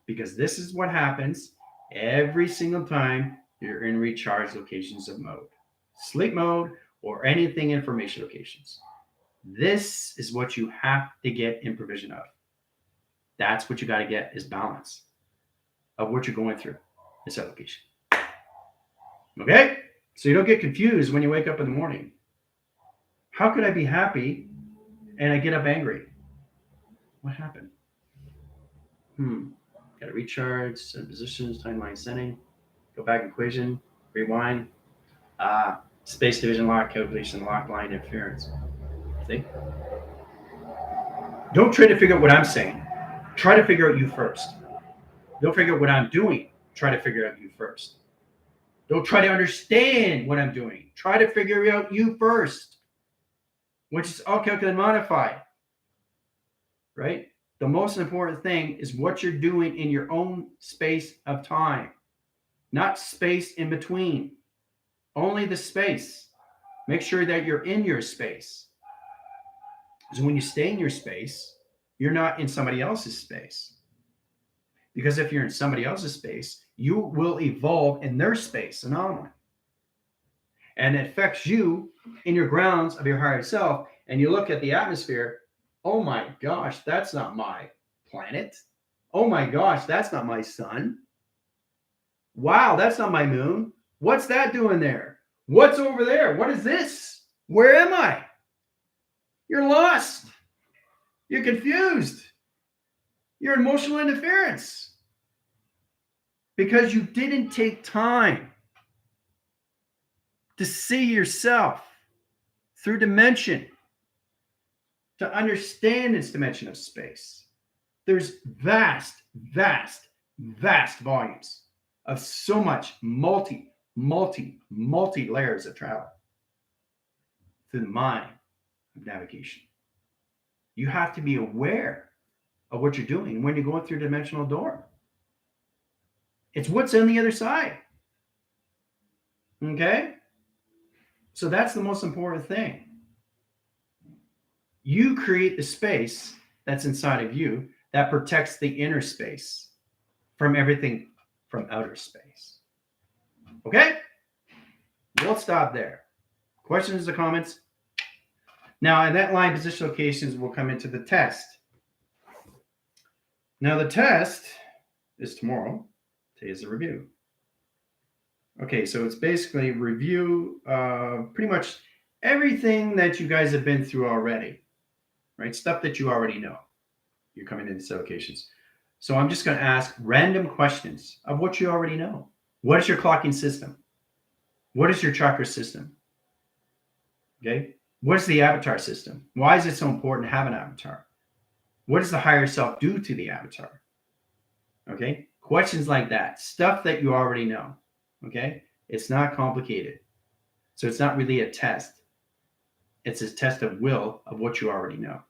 Because this is what happens every single time you're in recharge locations of mode. Sleep mode or anything information locations. This is what you have to get in provision of. That's what you got to get is balance of what you're going through this location. Okay? So you don't get confused when you wake up in the morning. How could I be happy and I get up angry? What happened? Got to recharge, set positions, timeline setting, go back equation, rewind. Space division lock calculation, lock line interference. See? Don't try to figure out what I'm saying. Try to figure out you first. Don't figure out what I'm doing. Try to figure out you first. Don't try to understand what I'm doing. Try to figure out you first, which is all calculated and modified, right? The most important thing is what you're doing in your own space of time, not space in between. Only the space. Make sure that you're in your space. Because when you stay in your space, you're not in somebody else's space. Because if you're in somebody else's space, you will evolve in their space anomaly. And it affects you in your grounds of your higher self. And you look at the atmosphere, oh my gosh, that's not my planet. Oh my gosh, that's not my sun. Wow, that's not my moon. What's that doing there? What's over there? What is this? Where am I? You're lost. You're confused. You're in emotional interference because you didn't take time to see yourself through dimension, to understand this dimension of space. There's vast, vast, vast volumes of so much multi layers of travel through the mind of navigation. You have to be aware of what you're doing when you're going through a dimensional door. It's what's on the other side. Okay? So that's the most important thing. You create the space that's inside of you that protects the inner space from everything from outer space. Okay? We'll stop there. Questions or comments? Now, in that line position locations, we'll come into the test. Now, the test is tomorrow. Today is a review. Okay, so it's basically review pretty much everything that you guys have been through already, right? Stuff that you already know. You're coming into these locations. So I'm just going to ask random questions of what you already know. What is your clocking system? What is your chakra system? Okay. What is the avatar system? Why is it so important to have an avatar? What does the higher self do to the avatar? Okay. Questions like that. Stuff that you already know. Okay. It's not complicated. So it's not really a test. It's a test of will of what you already know.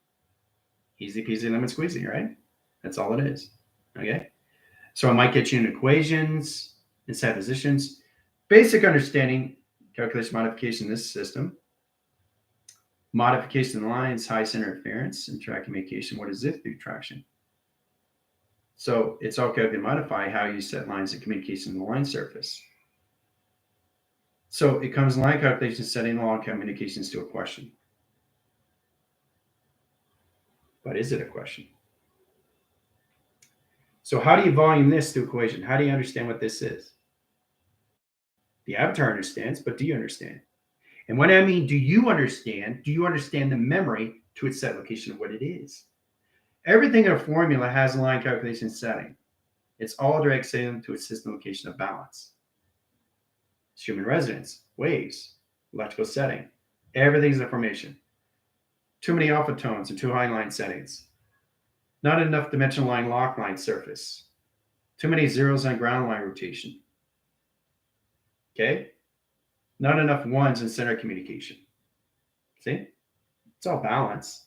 Easy peasy lemon squeezy, right? That's all it is. Okay. So I might get you in equations and set positions. Basic understanding, calculation modification in this system. Modification lines, high center interference, and track communication. What is it through traction? So it's all calculated modify how you set lines of communication in the line surface. So it comes in line calculation, setting along communications to a question. But is it a question? So how do you volume this to equation? How do you understand what this is? The avatar understands, but do you understand? And when I mean, do you understand the memory to its set location of what it is? Everything in a formula has a line calculation setting. It's all direct setting to its system location of balance. Schumann resonance, waves, electrical setting. Everything's information. Too many alpha tones and too high line settings. Not enough dimensional line lock line surface. Too many zeros on ground line rotation. Okay? Not enough ones in center communication. See? It's all balance.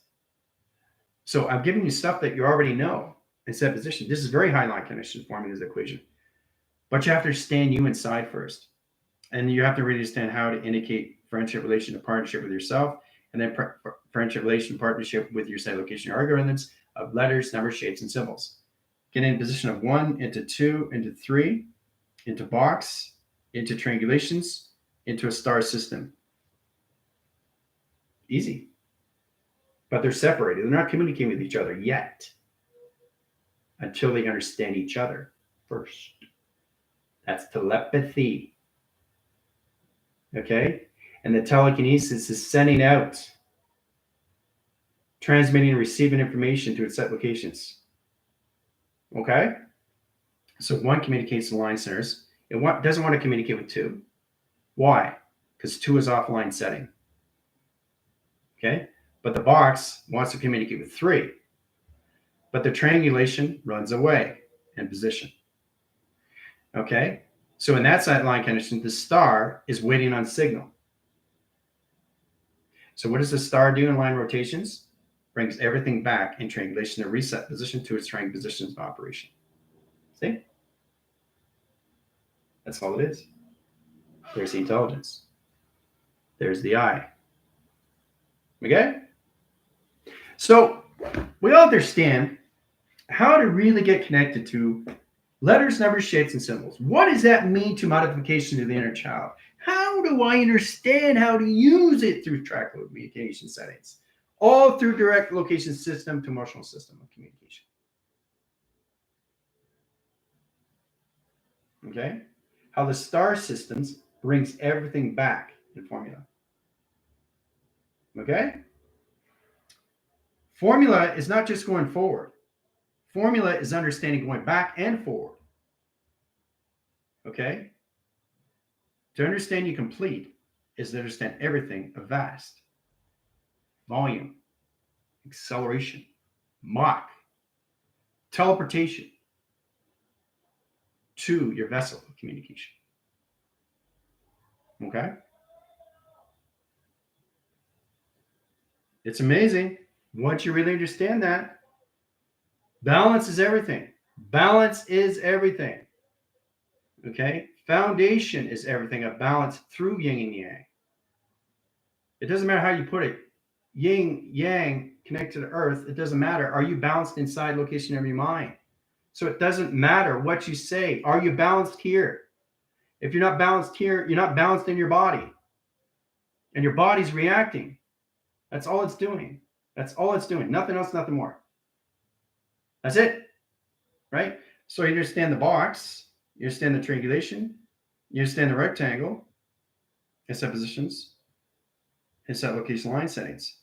So I'm giving you stuff that you already know in set position. This is very high line connection forming this equation. But you have to understand you inside first. And you have to really understand how to indicate friendship, relation, and partnership with yourself, and then friendship, relation, partnership with your site location algorithms of letters, numbers, shapes, and symbols. Get in position of 1 into 2 into 3 into box, into triangulations, into a star system. Easy. But they're separated. They're not communicating with each other yet until they understand each other first. That's telepathy. Okay? And the telekinesis is sending out, transmitting and receiving information to its set locations. Okay? So one communicates to line centers. It doesn't want to communicate with 2. Why? Because 2 is offline setting. Okay? But the box wants to communicate with 3. But the triangulation runs away in position. Okay? So in that side line connection, the star is waiting on signal. So what does the star do in line rotations? Brings everything back in triangulation to reset position to its triangle positions of operation. See? That's all it is. There's the intelligence. There's the eye. Okay? So we all understand how to really get connected to letters, numbers, shapes, and symbols. What does that mean to modification to the inner child? How do I understand how to use it through track load communication settings? All through direct location system to emotional system of communication. Okay? How the star systems brings everything back in formula. Okay? Formula is not just going forward. Formula is understanding going back and forward. Okay? To understand you complete is to understand everything of vast, volume, acceleration, Mach, teleportation to your vessel of communication. Okay? It's amazing once you really understand that. Balance is everything. Balance is everything. Okay? Foundation is everything of balance through yin and yang. It doesn't matter how you put it. Yin, yang, connected to earth, it doesn't matter. Are you balanced inside location of your mind? So it doesn't matter what you say. Are you balanced here? If you're not balanced here, you're not balanced in your body. And your body's reacting. That's all it's doing. That's all it's doing. Nothing else, nothing more. That's it. Right? So you understand the box, you understand the triangulation, you understand the rectangle, its set positions, its set location line settings.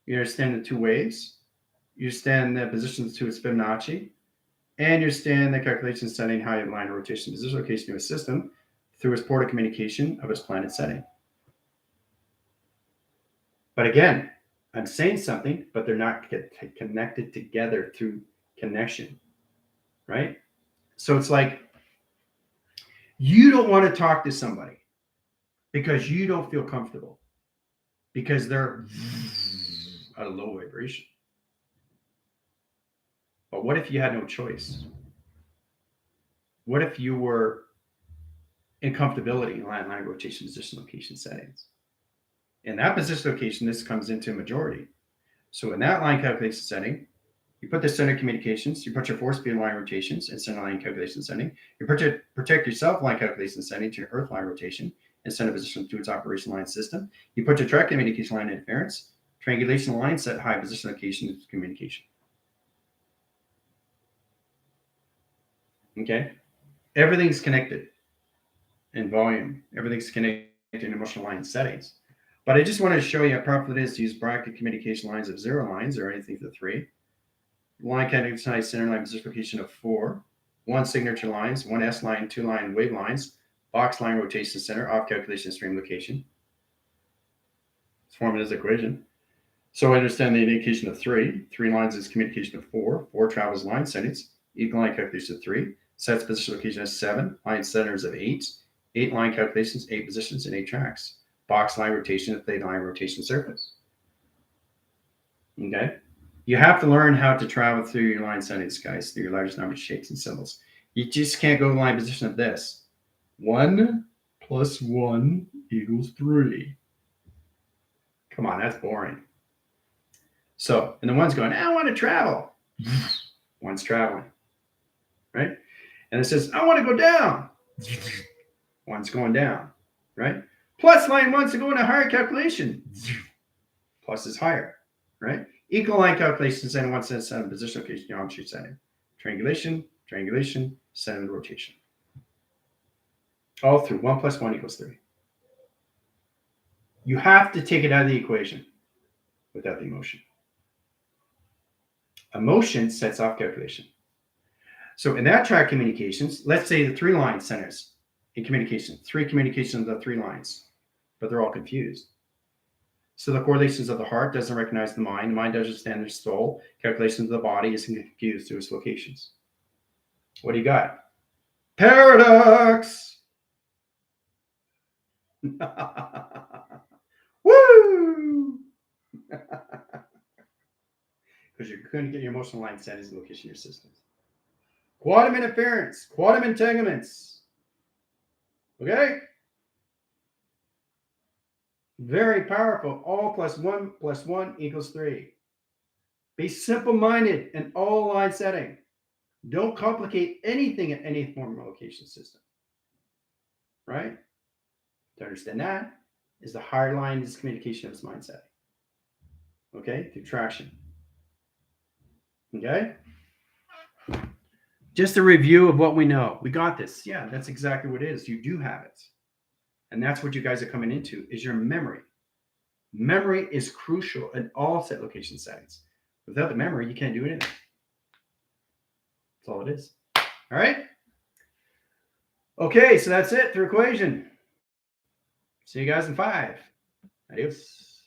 You understand the 2 waves, you understand the positions to its Fibonacci, and you understand the calculation setting how you line of rotation position location to a system through its port of communication of its planet setting. But again, I'm saying something, but they're not connected together through connection, right? So it's like you don't want to talk to somebody because you don't feel comfortable because they're at a low vibration. But what if you had no choice? What if you were in comfortability in line rotation, position, location settings? In that position location, this comes into majority. So in that line calculation setting, you put the center communications, you put your force speed line rotations and center line calculation setting. You protect yourself line calculation setting to your earth line rotation and center position to its operation line system. You put your track communication line interference, triangulation line set high position location communication. Okay. Everything's connected in volume. Everything's connected in emotional line settings. But I just want to show you how powerful it is to use bracket communication lines of 0 lines or anything to 3. Line connected center line position location of 4. 1 signature lines, 1 S line, 2 line wave lines, box line rotation center, off calculation stream location. It's formed as equation. So I understand the indication of 3. 3 lines is communication of 4. 4 travels line settings. Equal line calculation of 3. Sets position location as 7. Line centers of 8. 8 line calculations, 8 positions, and 8 tracks. Box line rotation of 8 line rotation surface. Okay? You have to learn how to travel through your line settings, guys, through your largest number of shapes and symbols. You just can't go to line position of this. 1 plus 1 equals 3. Come on, that's boring. So, and the one's going, I want to travel. One's traveling, right? And it says, I want to go down. One's going down, right? Plus line wants to go into higher calculation. Plus is higher, right? Equal line calculations and one set of position location, geometry setting. Triangulation, triangulation, center of rotation. All through 1 plus 1 equals 3. You have to take it out of the equation without the emotion. Emotion sets off calculation. So in that track communications, let's say the 3 line centers in communication, 3 communications of 3 lines, but they're all confused. So the correlations of the heart doesn't recognize the mind doesn't understand the soul, calculations of the body is confused through its locations. What do you got? Paradox! Woo! Because you're going to get your emotional line settings and location in your systems. Quantum interference, quantum entanglements. Okay? Very powerful. All plus 1 equals 3. Be simple-minded in all line setting. Don't complicate anything in any form of location system. Right? To understand that is the higher line is communication of its mindset. Okay? Through traction. Okay? Just a review of what we know. We got this. Yeah, that's exactly what it is. You do have it. And that's what you guys are coming into is your memory. Memory is crucial in all set location settings. Without the memory, you can't do anything. That's all it is. All right? Okay, so that's it for equation. See you guys in 5. Adios.